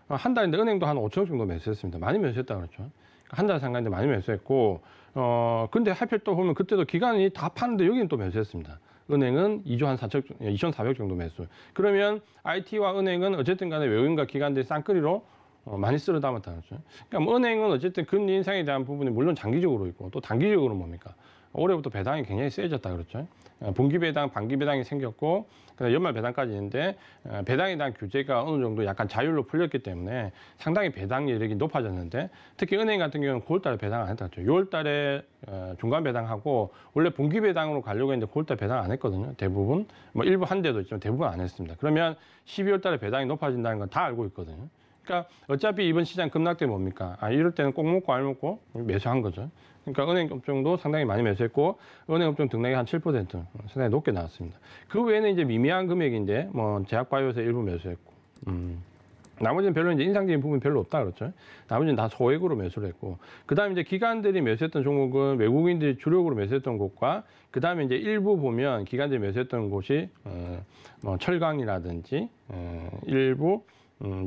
한 달인데 은행도 한 5천억 정도 매수했습니다. 많이 매수했다 그렇죠. 한 달 상간인데 많이 매수했고, 근데 하필 또 보면 그때도 기간이 다 파는데 여기는 또 매수했습니다. 은행은 2조 한 2,400 정도 매수. 그러면 IT와 은행은 어쨌든 간에 외국인과 기관들이 쌍끌이로 많이 쓸어 담았다 그렇죠. 그러니까 뭐 은행은 어쨌든 금리 인상에 대한 부분이 물론 장기적으로 있고, 또 단기적으로 뭡니까? 올해부터 배당이 굉장히 세졌다 그렇죠. 분기 배당, 반기 배당이 생겼고, 그다음에 연말 배당까지 있는데 배당에 대한 규제가 어느 정도 약간 자율로 풀렸기 때문에 상당히 배당 여력이 높아졌는데, 특히 은행 같은 경우는 9월달에 배당 안 했다 그랬죠. 6월달에 중간 배당하고 원래 분기 배당으로 가려고 했는데 9월달 배당 안 했거든요. 대부분 뭐 일부 한 대도 있지만 대부분 안 했습니다. 그러면 12월달에 배당이 높아진다는 건 다 알고 있거든요. 그러니까 어차피 이번 시장 급락때 뭡니까? 이럴 때는 꼭 먹고 알 먹고 매수한 거죠. 그러니까 은행 업종도 상당히 많이 매수했고, 은행 업종 등락이 한 7% 상당히 높게 나왔습니다. 그 외에는 이제 미미한 금액인데 뭐 제약바이오에서 일부 매수했고, 나머지는 별로 이제 인상적인 부분이 별로 없다 그렇죠. 나머지는 다 소액으로 매수를 했고, 그 다음에 이제 기관들이 매수했던 종목은 외국인들이 주력으로 매수했던 곳과, 그 다음에 이제 일부 보면 기관들이 매수했던 곳이 뭐 철강이라든지 일부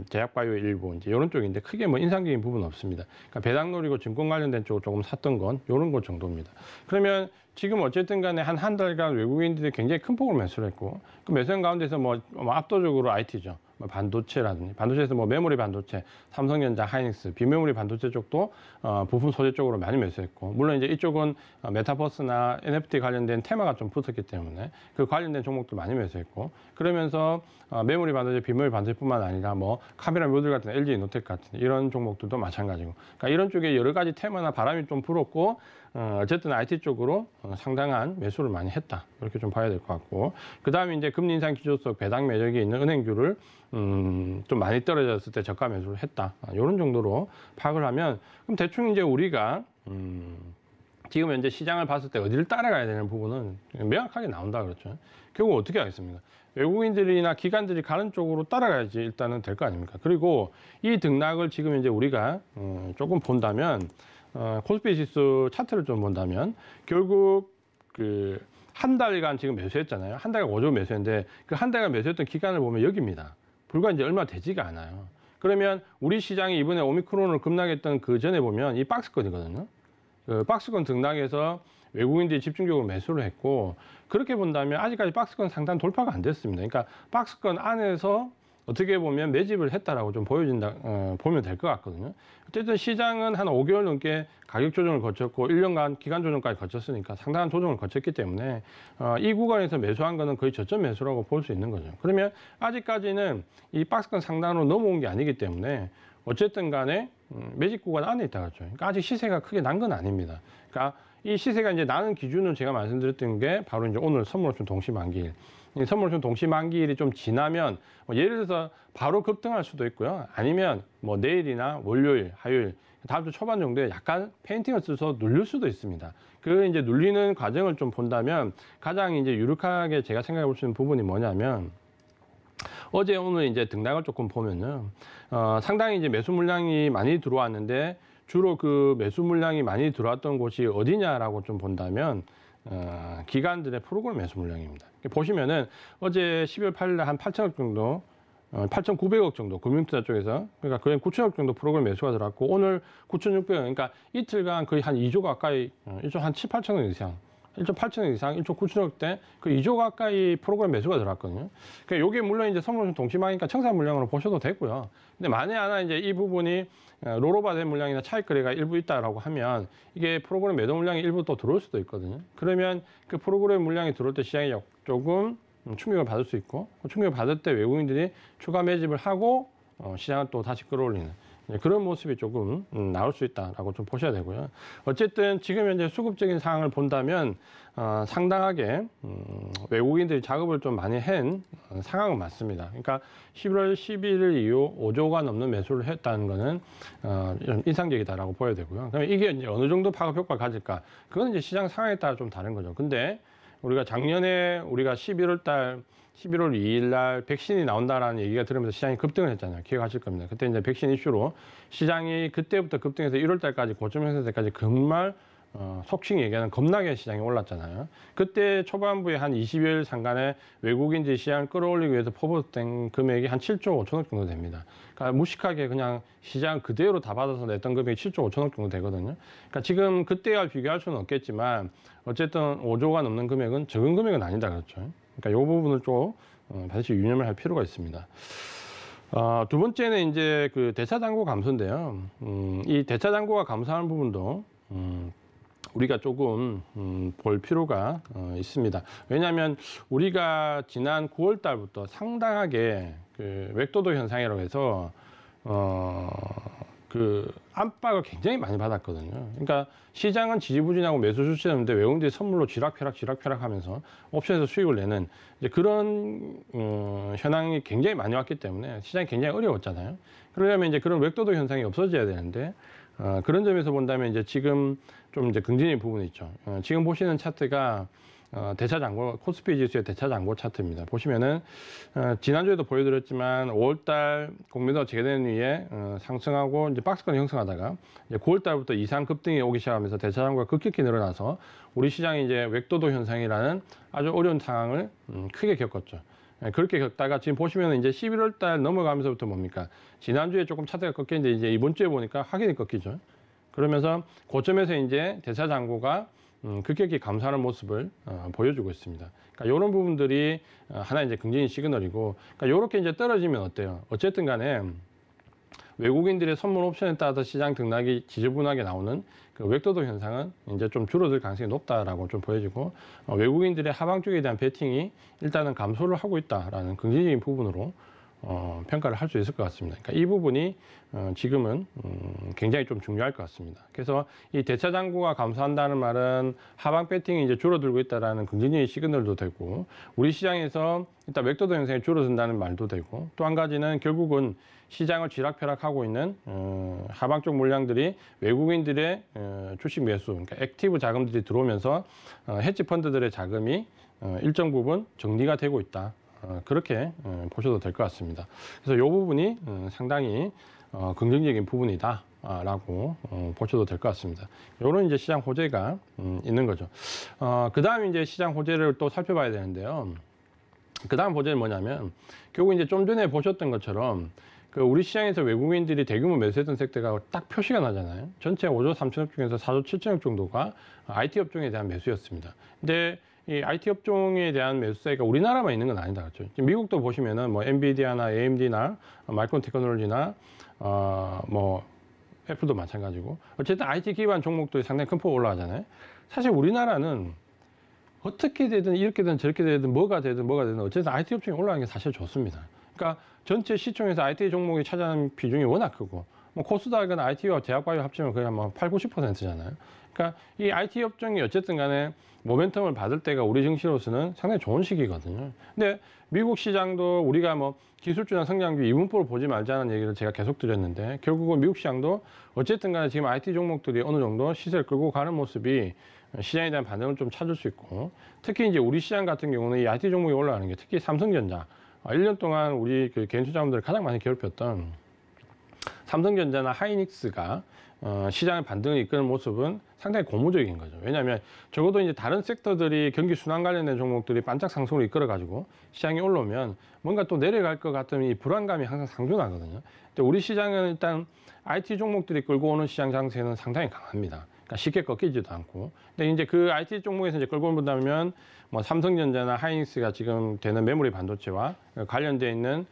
제약바이오 일부 이제 이런 쪽인데 크게 뭐 인상적인 부분은 없습니다. 그러니까 배당 노리고 증권 관련된 쪽을 조금 샀던 건 이런 것 정도입니다. 그러면 지금 어쨌든 간에 한 달간 외국인들이 굉장히 큰 폭으로 매수를 했고, 그 매수한 가운데서 뭐 압도적으로 IT죠. 반도체라든지, 반도체에서 뭐 메모리 반도체, 삼성전자, 하이닉스, 비메모리 반도체 쪽도 부품 소재 쪽으로 많이 매수했고, 물론 이제 이쪽은 메타버스나 NFT 관련된 테마가 좀 붙었기 때문에 그 관련된 종목도 많이 매수했고, 그러면서 메모리 반도체, 비메모리 반도체뿐만 아니라 뭐 카메라 모듈 같은 LG 이노텍 같은 이런 종목들도 마찬가지고, 그러니까 이런 쪽에 여러 가지 테마나 바람이 좀 불었고, 어쨌든 IT 쪽으로 상당한 매수를 많이 했다 이렇게 좀 봐야 될 것 같고, 그 다음에 이제 금리 인상 기조 속 배당 매력이 있는 은행주를 좀 많이 떨어졌을 때 저가 매수를 했다 이런 정도로 파악을 하면, 그럼 대충 이제 우리가 지금 현재 시장을 봤을 때 어디를 따라가야 되는 부분은 명확하게 나온다 그렇죠. 결국 어떻게 하겠습니까? 외국인들이나 기관들이 가는 쪽으로 따라가야지 일단은 될 거 아닙니까? 그리고 이 등락을 지금 이제 우리가 조금 본다면, 코스피 지수 차트를 좀 본다면 결국 그 한 달간 지금 매수했잖아요. 한 달간 5조 매수했는데 그 한 달간 매수했던 기간을 보면 여기입니다. 불과 이제 얼마 되지가 않아요. 그러면 우리 시장이 이번에 오미크론으로 급락했던 그 전에 보면 이 박스권이거든요. 그 박스권 등락에서 외국인들이 집중적으로 매수를 했고, 그렇게 본다면 아직까지 박스권 상단 돌파가 안 됐습니다. 그러니까 박스권 안에서 어떻게 보면 매집을 했다라고 좀 보면 될 것 같거든요. 어쨌든 시장은 한 5개월 넘게 가격 조정을 거쳤고 1년간 기간 조정까지 거쳤으니까 상당한 조정을 거쳤기 때문에 이 구간에서 매수한 거는 거의 저점 매수라고 볼 수 있는 거죠. 그러면 아직까지는 이 박스권 상단으로 넘어온 게 아니기 때문에 어쨌든 간에 매집 구간 안에 있다 그랬죠. 그러니까 아직 시세가 크게 난 건 아닙니다. 그러니까 이 시세가 이제 나는 기준을 제가 말씀드렸던 게 바로 이제 오늘 선물옵션 동시만기일. 이 선물옵션 동시만기일이 좀 지나면 뭐 예를 들어서 바로 급등할 수도 있고요. 아니면 뭐 내일이나 월요일, 화요일, 다음 주 초반 정도에 약간 페인팅을 써서 눌릴 수도 있습니다. 그 이제 눌리는 과정을 좀 본다면 가장 이제 유력하게 제가 생각해 볼 수 있는 부분이 뭐냐면, 어제 오늘 이제 등락을 조금 보면은 상당히 이제 매수 물량이 많이 들어왔는데 주로 그 매수 물량이 많이 들어왔던 곳이 어디냐라고 좀 본다면 기관들의 프로그램 매수 물량입니다. 보시면은 어제 12월 8일 날 한 8천억 정도, 8,900억 정도 금융투자 쪽에서, 그러니까 거의 9천억 정도 프로그램 매수가 들어왔고, 오늘 9,600억, 그러니까 이틀간 거의 한 2조 가까이, 1조 한 7, 8천억 이상 1.8천억 이상, 1조 9천억대, 그 2조 가까이 프로그램 매수가 들어왔거든요. 그러니까 이게 물론 이제 선물 동시망이니까 청산 물량으로 보셔도 되고요. 근데 만에 하나 이제 이 부분이 롤오버된 물량이나 차익 거래가 일부 있다라고 하면 이게 프로그램 매도 물량이 일부 또 들어올 수도 있거든요. 그러면 그 프로그램 물량이 들어올 때 시장이 조금 충격을 받을 수 있고, 충격을 받을 때 외국인들이 추가 매집을 하고 시장을 또 다시 끌어올리는 그런 모습이 조금 나올 수 있다라고 좀 보셔야 되고요. 어쨌든 지금 현재 수급적인 상황을 본다면 상당하게 외국인들이 작업을 좀 많이 한 상황은 맞습니다. 그러니까 11월 11일 이후 5조가 넘는 매수를 했다는 거는 좀 인상적이다라고 보여야 되고요. 그러면 이게 이제 어느 정도 파급 효과를 가질까? 그건 이제 시장 상황에 따라 좀 다른 거죠. 근데 우리가 작년에 우리가 11월 2일 날 백신이 나온다라는 얘기가 들으면서 시장이 급등을 했잖아요. 기억하실 겁니다. 그때 이제 백신 이슈로 시장이 그때부터 급등해서 1월 달까지 고점 형성 때까지 정말 속칭 얘기하는 겁나게 시장이 올랐잖아요. 그때 초반부에 한 20여일 상간에 외국인들이 시장을 끌어올리기 위해서 포복된 금액이 한 7조 5천억 정도 됩니다. 그러니까 무식하게 그냥 시장 그대로 다 받아서 냈던 금액이 7조 5천억 정도 되거든요. 그러니까 지금 그때와 비교할 수는 없겠지만 어쨌든 5조가 넘는 금액은 적은 금액은 아니다 그렇죠. 그러니까 이 부분을 좀 반드시 유념을 할 필요가 있습니다. 두 번째는 이제 그 대차 잔고 감소인데요. 이 대차 잔고가 감소하는 부분도 우리가 조금 볼 필요가 있습니다. 왜냐하면 우리가 지난 9월 달부터 상당하게 그 웹도도 현상이라고 해서 그 압박을 굉장히 많이 받았거든요. 그러니까 시장은 지지부진하고 매수 주체였는데 외국인들이 선물로 쥐락펴락 하면서 옵션에서 수익을 내는 이제 그런 현황이 굉장히 많이 왔기 때문에 시장이 굉장히 어려웠잖아요. 그러려면 이제 그런 웹도도 현상이 없어져야 되는데 그런 점에서 본다면 이제 지금 좀 이제 긍정적인 부분이 있죠. 지금 보시는 차트가 대차 잔고, 코스피 지수의 대차 잔고 차트입니다. 보시면은 지난주에도 보여드렸지만 5월달 공매도가 재개된 이후에 상승하고 이제 박스권 형성하다가 이제 9월달부터 이상 급등이 오기 시작하면서 대차 잔고가 급격히 늘어나서 우리 시장이 이제 웹도도 현상이라는 아주 어려운 상황을 크게 겪었죠. 그렇게 겪다가 지금 보시면 이제 11월 달 넘어가면서부터 뭡니까? 지난주에 조금 차트가 꺾였는데 이제 이번 주에 보니까 확연히 꺾이죠. 그러면서 고점에서 이제 대차 잔고가 급격히 감소하는 모습을 보여주고 있습니다. 그러니까 이런 부분들이 하나 이제 긍정의 시그널이고, 그러니까 이렇게 이제 떨어지면 어때요? 어쨌든 간에 외국인들의 선물 옵션에 따라서 시장 등락이 지저분하게 나오는 그 웹도도 현상은 이제 좀 줄어들 가능성이 높다라고 좀 보여지고, 외국인들의 하방 쪽에 대한 베팅이 일단은 감소를 하고 있다라는 긍정적인 부분으로 평가를 할 수 있을 것 같습니다. 그러니까 이 부분이 지금은 굉장히 좀 중요할 것 같습니다. 그래서 이 대차 잔고가 감소한다는 말은 하방 배팅이 이제 줄어들고 있다라는 긍정적인 시그널도 되고, 우리 시장에서 일단 웹도도 현상이 줄어든다는 말도 되고, 또 한 가지는 결국은 시장을 쥐락펴락하고 있는 하방 쪽 물량들이 외국인들의 주식 매수, 그러니까 액티브 자금들이 들어오면서 헤지 펀드들의 자금이 일정 부분 정리가 되고 있다. 그렇게 보셔도 될 것 같습니다. 그래서 이 부분이 상당히 긍정적인 부분이다라고 보셔도 될 것 같습니다. 이런 이제 시장 호재가 있는 거죠. 그 다음 이제 시장 호재를 또 살펴봐야 되는데요. 그 다음 호재는 뭐냐면 결국 이제 좀 전에 보셨던 것처럼 그 우리 시장에서 외국인들이 대규모 매수했던 섹터가 딱 표시가 나잖아요. 전체 5조 3천억 중에서 4조 7천억 정도가 IT 업종에 대한 매수였습니다. 근데 이 IT 업종에 대한 매수세가 우리나라만 있는 건 아니다, 그렇죠? 지금 미국도 보시면은 뭐 엔비디아나 AMD나 마이크론 테크놀로지나 뭐 애플도 마찬가지고 어쨌든 IT 기반 종목들이 상당히 큰 폭으로 올라가잖아요. 사실 우리나라는 어떻게 되든 이렇게 되든 저렇게 되든 뭐가 되든 어쨌든 IT 업종이 올라가는 게 사실 좋습니다. 그러니까 전체 시총에서 IT 종목이 차지하는 비중이 워낙 크고 뭐 코스닥은 IT와 제약바이오 합치면 거의 한 8, 90%잖아요. 그러니까 이 IT 업종이 어쨌든 간에 모멘텀을 받을 때가 우리 증시로서는 상당히 좋은 시기거든요. 근데 미국 시장도 우리가 뭐 기술주나 성장주 이분법을 보지 말자는 얘기를 제가 계속 드렸는데 결국은 미국 시장도 어쨌든 간에 지금 IT 종목들이 어느 정도 시세를 끌고 가는 모습이 시장에 대한 반응을 좀 찾을 수 있고, 특히 이제 우리 시장 같은 경우는 이 IT 종목이 올라가는 게 특히 삼성전자 1년 동안 우리 그 개인 투자자분들을 가장 많이 괴롭혔던 삼성전자나 하이닉스가 시장의 반등을 이끄는 모습은 상당히 고무적인 거죠. 왜냐하면 적어도 이제 다른 섹터들이 경기 순환 관련된 종목들이 반짝 상승으로 이끌어가지고 시장이 올라오면 뭔가 또 내려갈 것 같은 이 불안감이 항상 상존하거든요. 근데 우리 시장은 일단 IT 종목들이 끌고 오는 시장 장세는 상당히 강합니다. 그러니까 쉽게 꺾이지도 않고. 근데 이제 그 IT 종목에서 이제 끌고 본다면 뭐 삼성전자나 하이닉스가 지금 되는 메모리 반도체와 관련되어 있는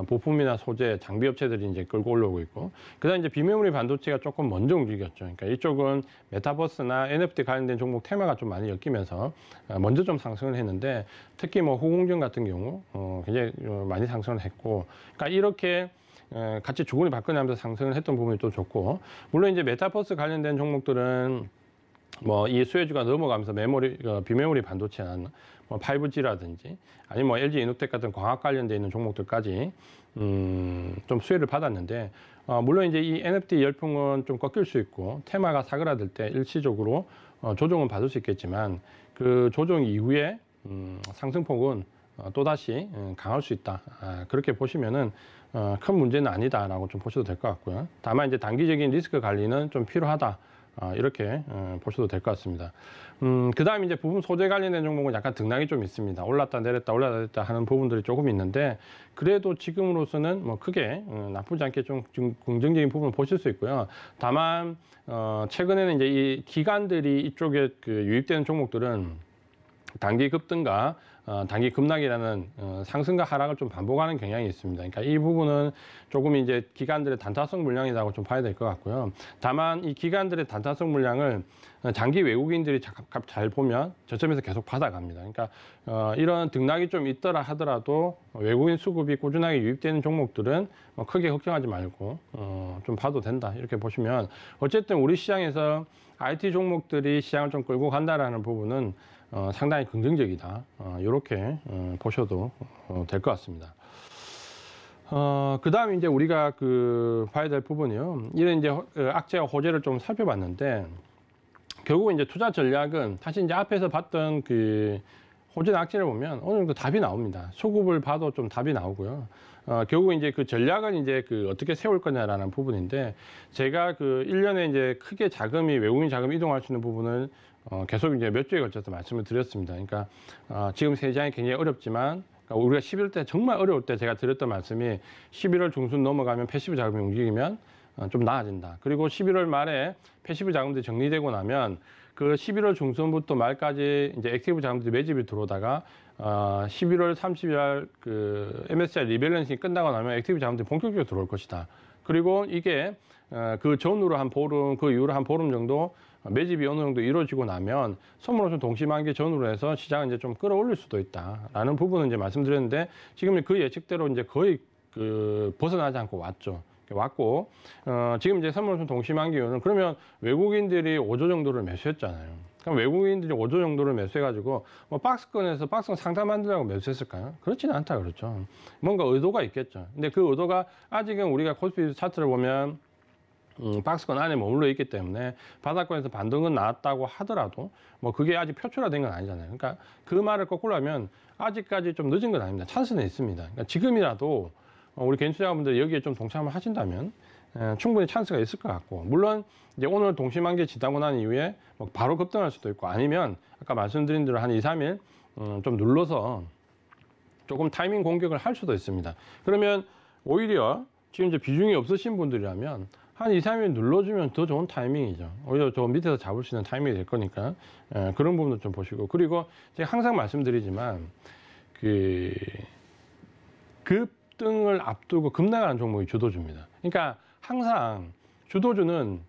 부품이나 소재, 장비 업체들이 이제 끌고 올라오고 있고, 그다음 이제 비메모리 반도체가 조금 먼저 움직였죠. 그러니까 이쪽은 메타버스나 NFT 관련된 종목 테마가 좀 많이 엮이면서 먼저 좀 상승을 했는데, 특히 뭐 후공정 같은 경우 굉장히 많이 상승을 했고, 그러니까 이렇게 같이 주거니 받거니 하면서 상승을 했던 부분이 또 좋고, 물론 이제 메타버스 관련된 종목들은 뭐 이 수혜주가 넘어가면서 메모리, 비메모리 반도체나 뭐 5G라든지 아니면 뭐 LG 이노텍 같은 광학 관련돼 있는 종목들까지 좀 수혜를 받았는데, 물론 이제 이 NFT 열풍은 좀 꺾일 수 있고 테마가 사그라들 때 일시적으로 조정은 받을 수 있겠지만, 그 조정 이후에 상승폭은 또다시 강할 수 있다. 그렇게 보시면은 큰 문제는 아니다라고 좀 보셔도 될 것 같고요. 다만 이제 단기적인 리스크 관리는 좀 필요하다. 이렇게 보셔도 될 것 같습니다. 그 다음에 이제 부품 소재 관련된 종목은 약간 등락이 좀 있습니다. 올랐다 내렸다 올랐다 내렸다 하는 부분들이 조금 있는데, 그래도 지금으로서는 뭐 크게 나쁘지 않게 좀 긍정적인 부분을 보실 수 있고요. 다만 최근에는 이제 이 기관들이 이쪽에 그 유입되는 종목들은 단기 급등과 단기 급락이라는 상승과 하락을 좀 반복하는 경향이 있습니다. 그러니까 이 부분은 조금 이제 기관들의 단타성 물량이라고 좀 봐야 될 것 같고요. 다만 이 기관들의 단타성 물량을 장기 외국인들이 잘 보면 저점에서 계속 받아갑니다. 그러니까 이런 등락이 좀 있더라 하더라도 외국인 수급이 꾸준하게 유입되는 종목들은 크게 걱정하지 말고 좀 봐도 된다, 이렇게 보시면 어쨌든 우리 시장에서 IT 종목들이 시장을 좀 끌고 간다라는 부분은 상당히 긍정적이다. 이렇게 보셔도 될 것 같습니다. 그 다음에 이제 우리가 봐야 될 부분이요. 이런 이제 악재와 호재를 좀 살펴봤는데, 결국 이제 투자 전략은 사실 이제 앞에서 봤던 그 호재나 악재를 보면 어느 정도 답이 나옵니다. 수급을 봐도 좀 답이 나오고요. 결국 이제 그 전략은 이제 어떻게 세울 거냐라는 부분인데, 제가 1년에 이제 크게 외국인 자금이 이동할 수 있는 부분을 계속 이제 몇 주에 걸쳐서 말씀을 드렸습니다. 그러니까 지금 시장이 굉장히 어렵지만, 그러니까 우리가 11월 때 정말 어려울 때 제가 드렸던 말씀이 11월 중순 넘어가면 패시브 자금이 움직이면 좀 나아진다. 그리고 11월 말에 패시브 자금들이 정리되고 나면 그 11월 중순부터 말까지 이제 액티브 자금들이 매집이 들어오다가 11월 30일 MSCI 리밸런싱이 끝나고 나면 액티브 자금들이 본격적으로 들어올 것이다. 그리고 이게 그 전후로 한 보름, 그 이후로 한 보름 정도 매집이 어느 정도 이루어지고 나면 선물옵션 동시만기 전후로 해서 시장을 이제 좀 끌어올릴 수도 있다라는 부분은 이제 말씀드렸는데, 지금 그 예측대로 이제 거의 벗어나지 않고 왔고, 지금 이제 선물옵션 동시만기 이유는, 그러면 외국인들이 5조 정도를 매수했잖아요. 그럼 외국인들이 5조 정도를 매수해가지고 뭐 박스권에서 박스권 상담 만들라고 매수했을까요? 그렇지는 않다, 그렇죠. 뭔가 의도가 있겠죠. 근데 그 의도가 아직은 우리가 코스피 차트를 보면 박스권 안에 머물러 있기 때문에 바닥권에서 반등은 나왔다고 하더라도 뭐 그게 아직 표출화된 건 아니잖아요. 그러니까 그 말을 거꾸로 하면 아직까지 좀 늦은 건 아닙니다. 찬스는 있습니다. 그러니까 지금이라도 우리 개인 투자자분들이 여기에 좀 동참을 하신다면 충분히 찬스가 있을 것 같고, 물론 이제 오늘 동시만기 지나고 난 이후에 뭐 바로 급등할 수도 있고, 아니면 아까 말씀드린 대로 한 2, 3일 좀 눌러서 조금 타이밍 공격을 할 수도 있습니다. 그러면 오히려 지금 이제 비중이 없으신 분들이라면 한 2, 3일 눌러주면 더 좋은 타이밍이죠. 오히려 저 밑에서 잡을 수 있는 타이밍이 될 거니까 그런 부분도 좀 보시고, 그리고 제가 항상 말씀드리지만 급등을 앞두고 급락하는 종목이 주도주입니다. 그러니까 항상 주도주는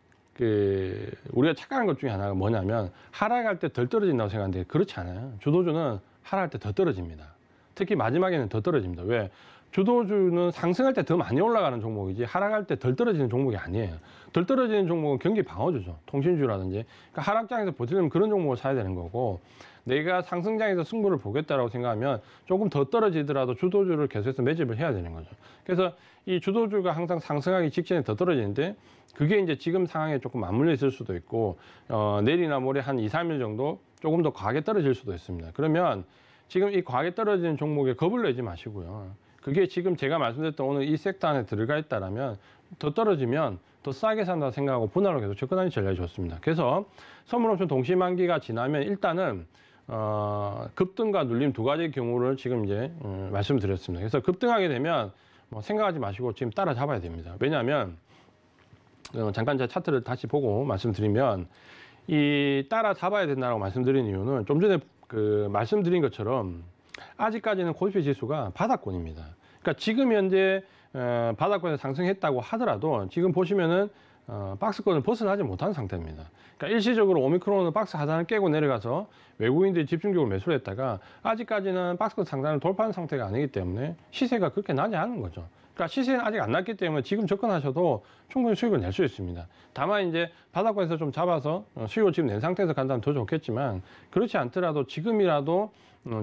우리가 착각하는 것 중에 하나가 뭐냐면 하락할 때 덜 떨어진다고 생각하는데 그렇지 않아요. 주도주는 하락할 때 더 떨어집니다. 특히 마지막에는 더 떨어집니다. 왜? 주도주는 상승할 때 더 많이 올라가는 종목이지 하락할 때 덜 떨어지는 종목이 아니에요. 덜 떨어지는 종목은 경기 방어주죠. 통신주라든지. 그러니까 하락장에서 버티려면 그런 종목을 사야 되는 거고, 내가 상승장에서 승부를 보겠다라고 생각하면 조금 더 떨어지더라도 주도주를 계속해서 매집을 해야 되는 거죠. 그래서 이 주도주가 항상 상승하기 직전에 더 떨어지는데, 그게 이제 지금 상황에 조금 맞물려 있을 수도 있고, 내일이나 모레 한 2, 3일 정도 조금 더 과하게 떨어질 수도 있습니다. 그러면 지금 이 과하게 떨어지는 종목에 겁을 내지 마시고요. 그게 지금 제가 말씀드렸던 오늘 이 섹터 안에 들어가 있다라면 더 떨어지면 더 싸게 산다 생각하고 분할로 계속 접근하는 전략이 좋습니다. 그래서 선물옵션 동시만기가 지나면 일단은 급등과 눌림 두 가지 경우를 지금 이제 말씀드렸습니다. 그래서 급등하게 되면 뭐 생각하지 마시고 지금 따라잡아야 됩니다. 왜냐하면 잠깐 제가 차트를 다시 보고 말씀드리면 이 따라잡아야 된다고 말씀드린 이유는 좀 전에 말씀드린 것처럼 아직까지는 코스피 지수가 바닥권입니다. 그러니까 지금 현재 바닥권에 상승했다고 하더라도 지금 보시면은 박스권을 벗어나지 못한 상태입니다. 그러니까 일시적으로 오미크론은 박스 하단을 깨고 내려가서 외국인들이 집중적으로 매수를 했다가 아직까지는 박스권 상단을 돌파한 상태가 아니기 때문에 시세가 그렇게 나지 않은 거죠. 그러니까 시세는 아직 안 났기 때문에 지금 접근하셔도 충분히 수익을 낼 수 있습니다. 다만 이제 바닥권에서 좀 잡아서 수익을 지금 낸 상태에서 간다면 더 좋겠지만 그렇지 않더라도 지금이라도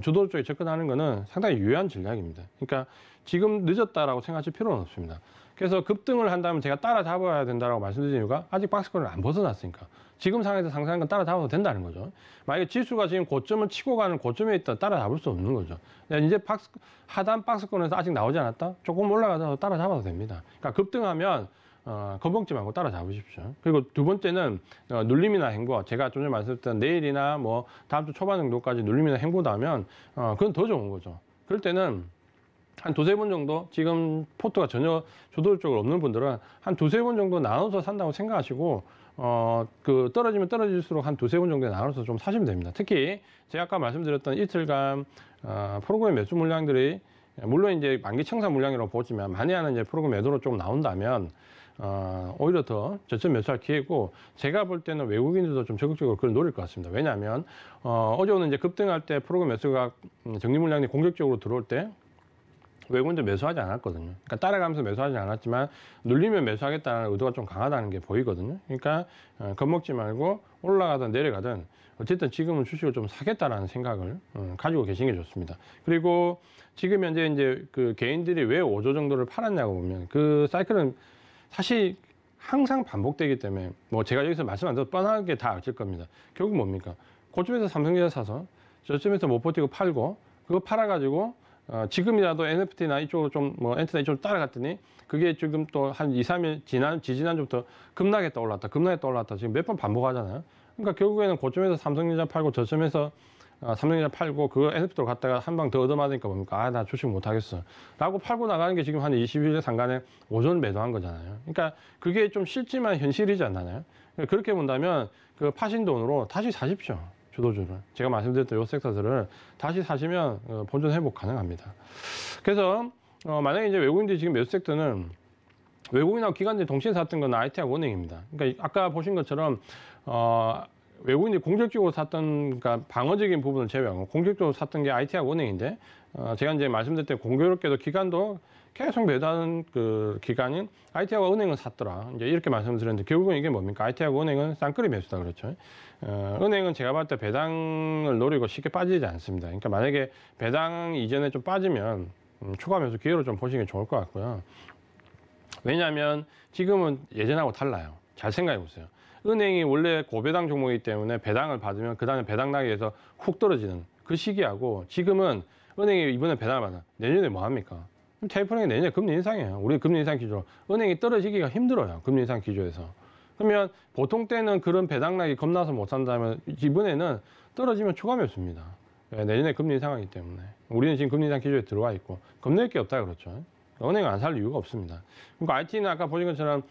주도 쪽에 접근하는 거는 상당히 유효한 전략입니다. 그러니까 지금 늦었다라고 생각하실 필요는 없습니다. 그래서 급등을 한다면 제가 따라잡아야 된다고 말씀드린 이유가 아직 박스권을 안 벗어났으니까 지금 상황에서 상승하는 건 따라잡아도 된다는 거죠. 만약에 지수가 지금 고점을 치고 가는 고점에 있다 따라잡을 수 없는 거죠. 이제 하단 박스권에서 아직 나오지 않았다? 조금 올라가서 따라잡아도 됩니다. 그러니까 급등하면 겁먹지 말고 따라잡으십시오. 그리고 두 번째는 눌림이나 횡보. 제가 좀 전에 말씀드렸던 내일이나 뭐 다음 주 초반 정도까지 눌림이나 횡보 나면 그건 더 좋은 거죠. 그럴 때는 한 두세 번 정도 지금 포트가 전혀 주도적으로 없는 분들은 한 두세 번 정도 나눠서 산다고 생각하시고 떨어지면 떨어질수록 한 두세 번 정도에 나눠서 좀 사시면 됩니다. 특히 제가 아까 말씀드렸던 이틀간 프로그램 매수 물량들이 물론 이제 만기 청산 물량이라고 보지만 많이 하는 이제 프로그램 매도로 좀 나온다면 오히려 더 저점 매수할 기회고 제가 볼 때는 외국인들도 좀 적극적으로 그걸 노릴 것 같습니다. 왜냐하면 어제 오늘 이제 급등할 때 프로그램 매수가 정리 물량이 공격적으로 들어올 때 외국인들 매수하지 않았거든요. 그러니까 따라가면서 매수하지 않았지만 눌리면 매수하겠다는 의도가 좀 강하다는 게 보이거든요. 그러니까 겁먹지 말고 올라가든 내려가든 어쨌든 지금은 주식을 좀 사겠다라는 생각을 가지고 계신 게 좋습니다. 그리고 지금 현재 이제 개인들이 왜 5조 정도를 팔았냐고 보면 그 사이클은 사실 항상 반복되기 때문에 뭐 제가 여기서 말씀 안 드려도 뻔하게 다 아실 겁니다. 결국 뭡니까? 고점에서 삼성전자 사서 저점에서 못 버티고 팔고 그거 팔아가지고 지금이라도 NFT나 이쪽으로 좀 엔트나 이쪽으로 따라갔더니 그게 지금 또 한 2, 3일 지지난주부터 급락했다 올랐다 급락했다 올랐다 지금 몇 번 반복하잖아요. 그러니까 결국에는 고점에서 삼성전자 팔고 저점에서 삼성전자 팔고 그거 NFT로 갔다가 한 방 더 얻어맞으니까 뭡니까? 나 주식 못하겠어 라고 팔고 나가는 게 지금 한 20일 상간에 5조를 매도한 거잖아요. 그러니까 그게 좀 실지만 현실이지 않나요? 그렇게 본다면 그 파신 돈으로 다시 사십시오. 주도주를. 제가 말씀드렸던 요 섹터들을 다시 사시면 본전 회복 가능합니다. 그래서 만약에 이제 외국인들이 지금 매수 섹터는 외국인하고 기관들이 동시에 샀던 건 IT하고 은행입니다. 그러니까 아까 보신 것처럼 외국인들이 공격적으로 샀던, 그러니까 방어적인 부분을 제외하고 공격적으로 샀던 게 IT하고 은행인데 제가 이제 말씀드릴 때 공교롭게도 기관도 계속 매도하는 그 기간인 IT하고 은행은 샀더라. 이제 이렇게 말씀드렸는데 결국은 이게 뭡니까? IT하고 은행은 쌍끌이 매수다 그렇죠. 은행은 제가 봤을 때 배당을 노리고 쉽게 빠지지 않습니다. 그러니까 만약에 배당 이전에 좀 빠지면 추가 매수 기회로 좀 보시는 게 좋을 것 같고요. 왜냐하면 지금은 예전하고 달라요. 잘 생각해 보세요. 은행이 원래 고배당 종목이기 때문에 배당을 받으면 그 다음에 배당 나기 위해서 훅 떨어지는 그 시기하고 지금은 은행이 이번에 배당을 받아 내년에 뭐 합니까? 테이퍼링이 내년에 금리 인상이에요. 우리 금리 인상 기조. 은행이 떨어지기가 힘들어요. 금리 인상 기조에서. 그러면 보통 때는 그런 배당락이 겁나서 못 산다면 이번에는 떨어지면 추가 매수입니다. 내년에 금리 인상하기 때문에. 우리는 지금 금리 인상 기조에 들어와 있고 겁낼 게 없다 그렇죠. 은행은 안 살 이유가 없습니다. 그러니까 IT는 아까 보신 것처럼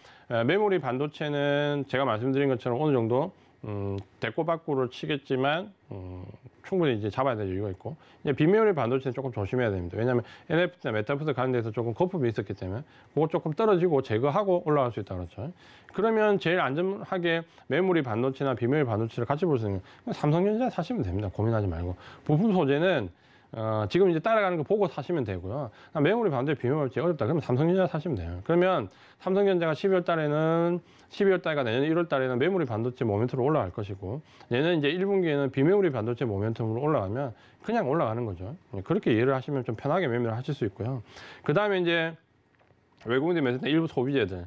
메모리 반도체는 제가 말씀드린 것처럼 어느 정도 대꼬박구를 치겠지만 충분히 이제 잡아야 될 이유가 있고 이제 비메모리 반도체는 조금 조심해야 됩니다. 왜냐하면 NFT나 메타버스 가는 데서 조금 거품이 있었기 때문에 그거 조금 떨어지고 제거하고 올라갈 수 있다 그렇죠. 그러면 제일 안전하게 메모리 반도체나 비메모리 반도체를 같이 볼 수 있는 삼성전자 사시면 됩니다. 고민하지 말고 부품 소재는 지금 이제 따라가는 거 보고 사시면 되고요. 메모리 반도체 비메모리 어렵다 그러면 삼성전자 사시면 돼요. 그러면 삼성전자가 12월 달에는 12월 달과 내년 1월 달에는 메모리 반도체 모멘텀으로 올라갈 것이고 내년 이제 1분기에는 비메모리 반도체 모멘텀으로 올라가면 그냥 올라가는 거죠. 그렇게 이해를 하시면 좀 편하게 매매를 하실 수 있고요. 그 다음에 이제 외국인들이 매수했던 일부 소비재들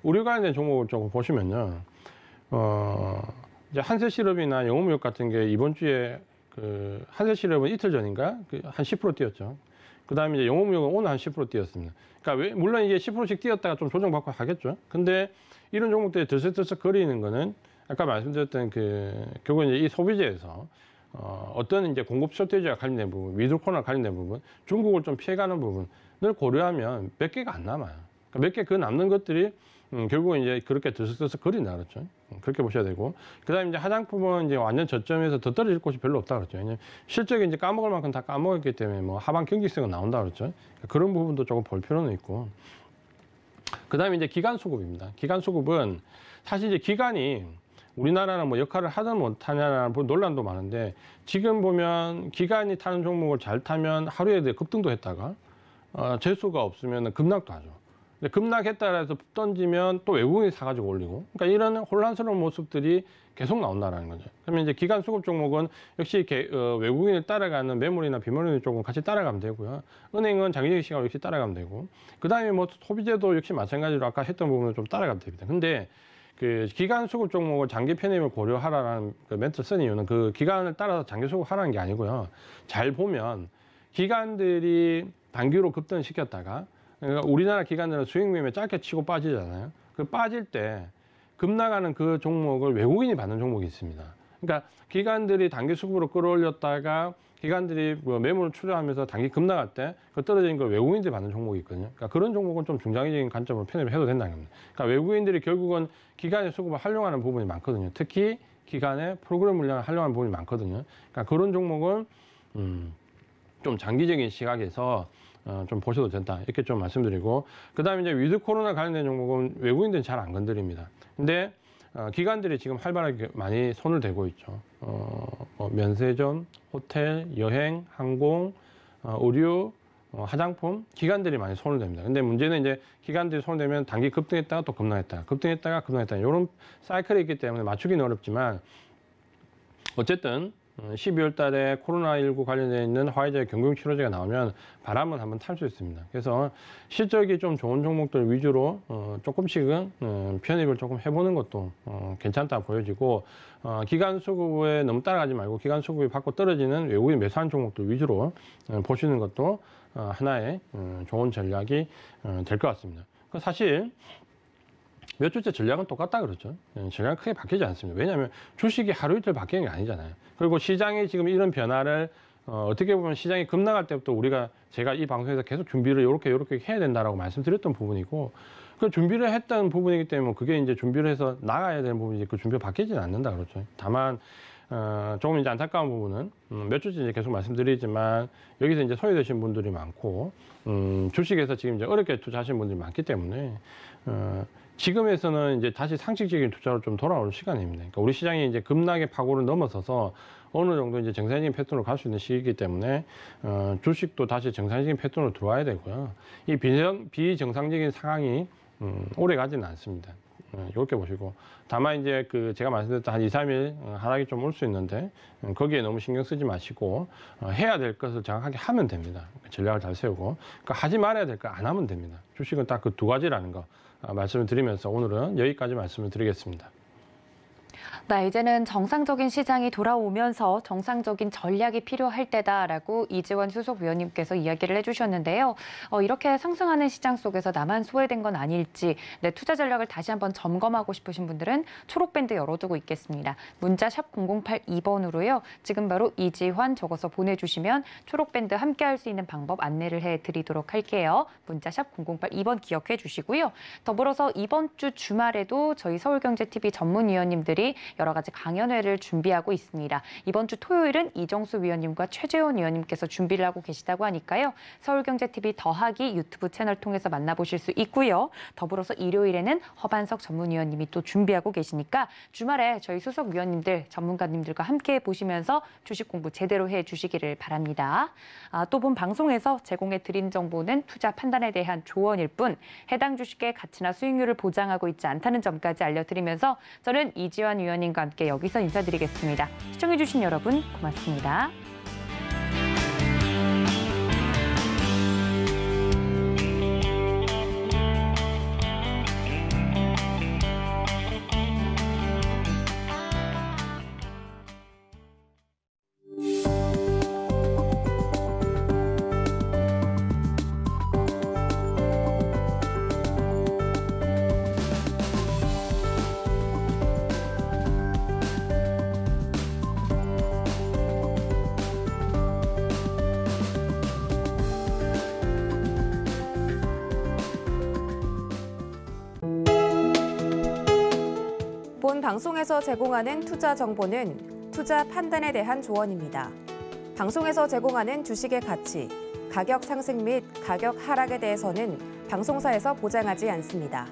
우리 관련된 종목을 조금 보시면요. 이제 한세시럽이나 영업무역 같은 게 이번 주에 한세시럽은 이틀 전인가 한 10% 뛰었죠. 그 다음에 이제 영업무역은 오늘 한 10% 뛰었습니다. 그러니까 물론 이게 10%씩 뛰었다가 좀 조정받고 하겠죠. 근데 이런 종목들이 들썩들썩 거리는 거는 아까 말씀드렸던 결국 이제 이 소비재에서 어떤 이제 공급 쇼티지와 관련된 부분, 위드 코너와 관련된 부분, 중국을 좀 피해가는 부분을 고려하면 몇 개가 안 남아요. 몇 개 그 남는 것들이 결국은 이제 그렇게 들썩들썩 거린다 그렇죠. 그렇게 보셔야 되고, 그다음에 이제 화장품은 이제 완전 저점에서 더 떨어질 곳이 별로 없다 그렇죠. 왜냐면 실적이 이제 까먹을 만큼 다 까먹었기 때문에 뭐 하반 경직성은 나온다 그렇죠. 그런 부분도 조금 볼 필요는 있고, 그다음에 이제 기간 수급입니다. 기간 수급은 사실 이제 기간이 우리나라는 뭐 역할을 하든 못하냐는 논란도 많은데, 지금 보면 기간이 타는 종목을 잘 타면 하루에 급등도 했다가 재수가 없으면 급락도 하죠. 근데 급락했다 해서 던지면 또 외국인이 사가지고 올리고, 그러니까 이런 혼란스러운 모습들이 계속 나온다라는 거죠. 그러면 이제 기간 수급 종목은 역시 외국인을 따라가는 매물이나 비매물 쪽은 같이 따라가면 되고요. 은행은 장기적인 시각 역시 따라가면 되고, 그 다음에 뭐 소비재도 역시 마찬가지로 아까 했던 부분을 좀 따라가면 됩니다. 근데 그 기간 수급 종목을 장기 편입을 고려하라는 그 멘트를 쓴 이유는 그 기간을 따라서 장기 수급하라는 게 아니고요. 잘 보면 기관들이 단기로 급등시켰다가, 그러니까 우리나라 기관들은 수익 매매 짧게 치고 빠지잖아요. 그 빠질 때 급나가는 그 종목을 외국인이 받는 종목이 있습니다. 그러니까 기관들이 단기 수급으로 끌어올렸다가 기관들이 뭐 매물을 출하하면서 단기 급나갈 때 그 떨어지는 걸 외국인들이 받는 종목이 있거든요. 그러니까 그런 종목은 좀 중장기적인 관점으로 편입을 해도 된다는 겁니다. 그러니까 외국인들이 결국은 기관의 수급을 활용하는 부분이 많거든요. 특히 기관의 프로그램 물량을 활용하는 부분이 많거든요. 그러니까 그런 종목은 좀 장기적인 시각에서 좀 보셔도 된다, 이렇게 좀 말씀드리고, 그 다음에 이제 위드 코로나 관련된 종목은 외국인들은 잘 안 건드립니다. 근데 기관들이 지금 활발하게 많이 손을 대고 있죠. 면세점, 호텔, 여행, 항공, 의류, 화장품, 기관들이 많이 손을 댑니다. 근데 문제는 이제 기관들이 손을 대면 단기 급등했다가 또 급락했다가 급등했다가 급락했다가 이런 사이클이 있기 때문에 맞추기는 어렵지만, 어쨌든 12월 달에 코로나19 관련되어 있는 화이자의 경증치료제가 나오면 바람은 한번 탈 수 있습니다. 그래서 실적이 좀 좋은 종목들 위주로 조금씩은 편입을 조금 해보는 것도 괜찮다 보여지고, 기간 수급에 너무 따라가지 말고 기간 수급이 받고 떨어지는 외국인 매수하는 종목들 위주로 보시는 것도 하나의 좋은 전략이 될 것 같습니다. 사실 몇 주째 전략은 똑같다 그러죠. 전략은 크게 바뀌지 않습니다. 왜냐하면 주식이 하루 이틀 바뀌는 게 아니잖아요. 그리고 시장이 지금 이런 변화를 어떻게 보면 시장이 급락할 때부터 제가 이 방송에서 계속 준비를 이렇게 해야 된다라고 말씀드렸던 부분이고, 그 준비를 했던 부분이기 때문에 그게 이제 준비를 해서 나가야 되는 부분이지 그 준비가 바뀌지는 않는다 그렇죠. 다만 조금 이제 안타까운 부분은 몇 주째 이제 계속 말씀드리지만 여기서 이제 소외되신 분들이 많고, 주식에서 지금 이제 어렵게 투자하신 분들이 많기 때문에 지금에서는 이제 다시 상식적인 투자로 좀 돌아올 시간입니다. 그러니까 우리 시장이 이제 급락의 파고를 넘어서서 어느 정도 이제 정상적인 패턴으로 갈 수 있는 시기이기 때문에 주식도 다시 정상적인 패턴으로 들어와야 되고요. 이 비정상적인 상황이 오래 가지는 않습니다. 이렇게 보시고, 다만 이제 제가 말씀드렸던 한 2, 3일 하락이 좀 올 수 있는데 거기에 너무 신경 쓰지 마시고 해야 될 것을 정확하게 하면 됩니다. 전략을 잘 세우고, 그러니까 하지 말아야 될 거 안 하면 됩니다. 주식은 딱 그 두 가지라는 거 말씀을 드리면서 오늘은 여기까지 말씀을 드리겠습니다. 네, 이제는 정상적인 시장이 돌아오면서 정상적인 전략이 필요할 때다라고 이지원 수석위원님께서 이야기를 해주셨는데요. 이렇게 상승하는 시장 속에서 나만 소외된 건 아닐지, 투자 전략을 다시 한번 점검하고 싶으신 분들은 초록밴드 열어두고 있겠습니다. 문자 샵 0082번으로요. 지금 바로 이지환 적어서 보내주시면 초록밴드 함께할 수 있는 방법 안내를 해드리도록 할게요. 문자 샵 0082번 기억해 주시고요. 더불어서 이번 주 주말에도 저희 서울경제TV 전문위원님들이 여러 가지 강연회를 준비하고 있습니다. 이번 주 토요일은 이정수 위원님과 최재원 위원님께서 준비를 하고 계시다고 하니까요. 서울경제TV 더하기 유튜브 채널 통해서 만나보실 수 있고요. 더불어서 일요일에는 허반석 전문위원님이 또 준비하고 계시니까 주말에 저희 수석위원님들, 전문가님들과 함께 보시면서 주식 공부 제대로 해주시기를 바랍니다. 또 본 방송에서 제공해드린 정보는 투자 판단에 대한 조언일 뿐 해당 주식의 가치나 수익률을 보장하고 있지 않다는 점까지 알려드리면서 저는 이지환 위원님과 함께 여기서 인사드리겠습니다. 시청해주신 여러분 고맙습니다. 본 방송에서 제공하는 투자 정보는 투자 판단에 대한 조언입니다. 방송에서 제공하는 주식의 가치, 가격 상승 및 가격 하락에 대해서는 방송사에서 보장하지 않습니다.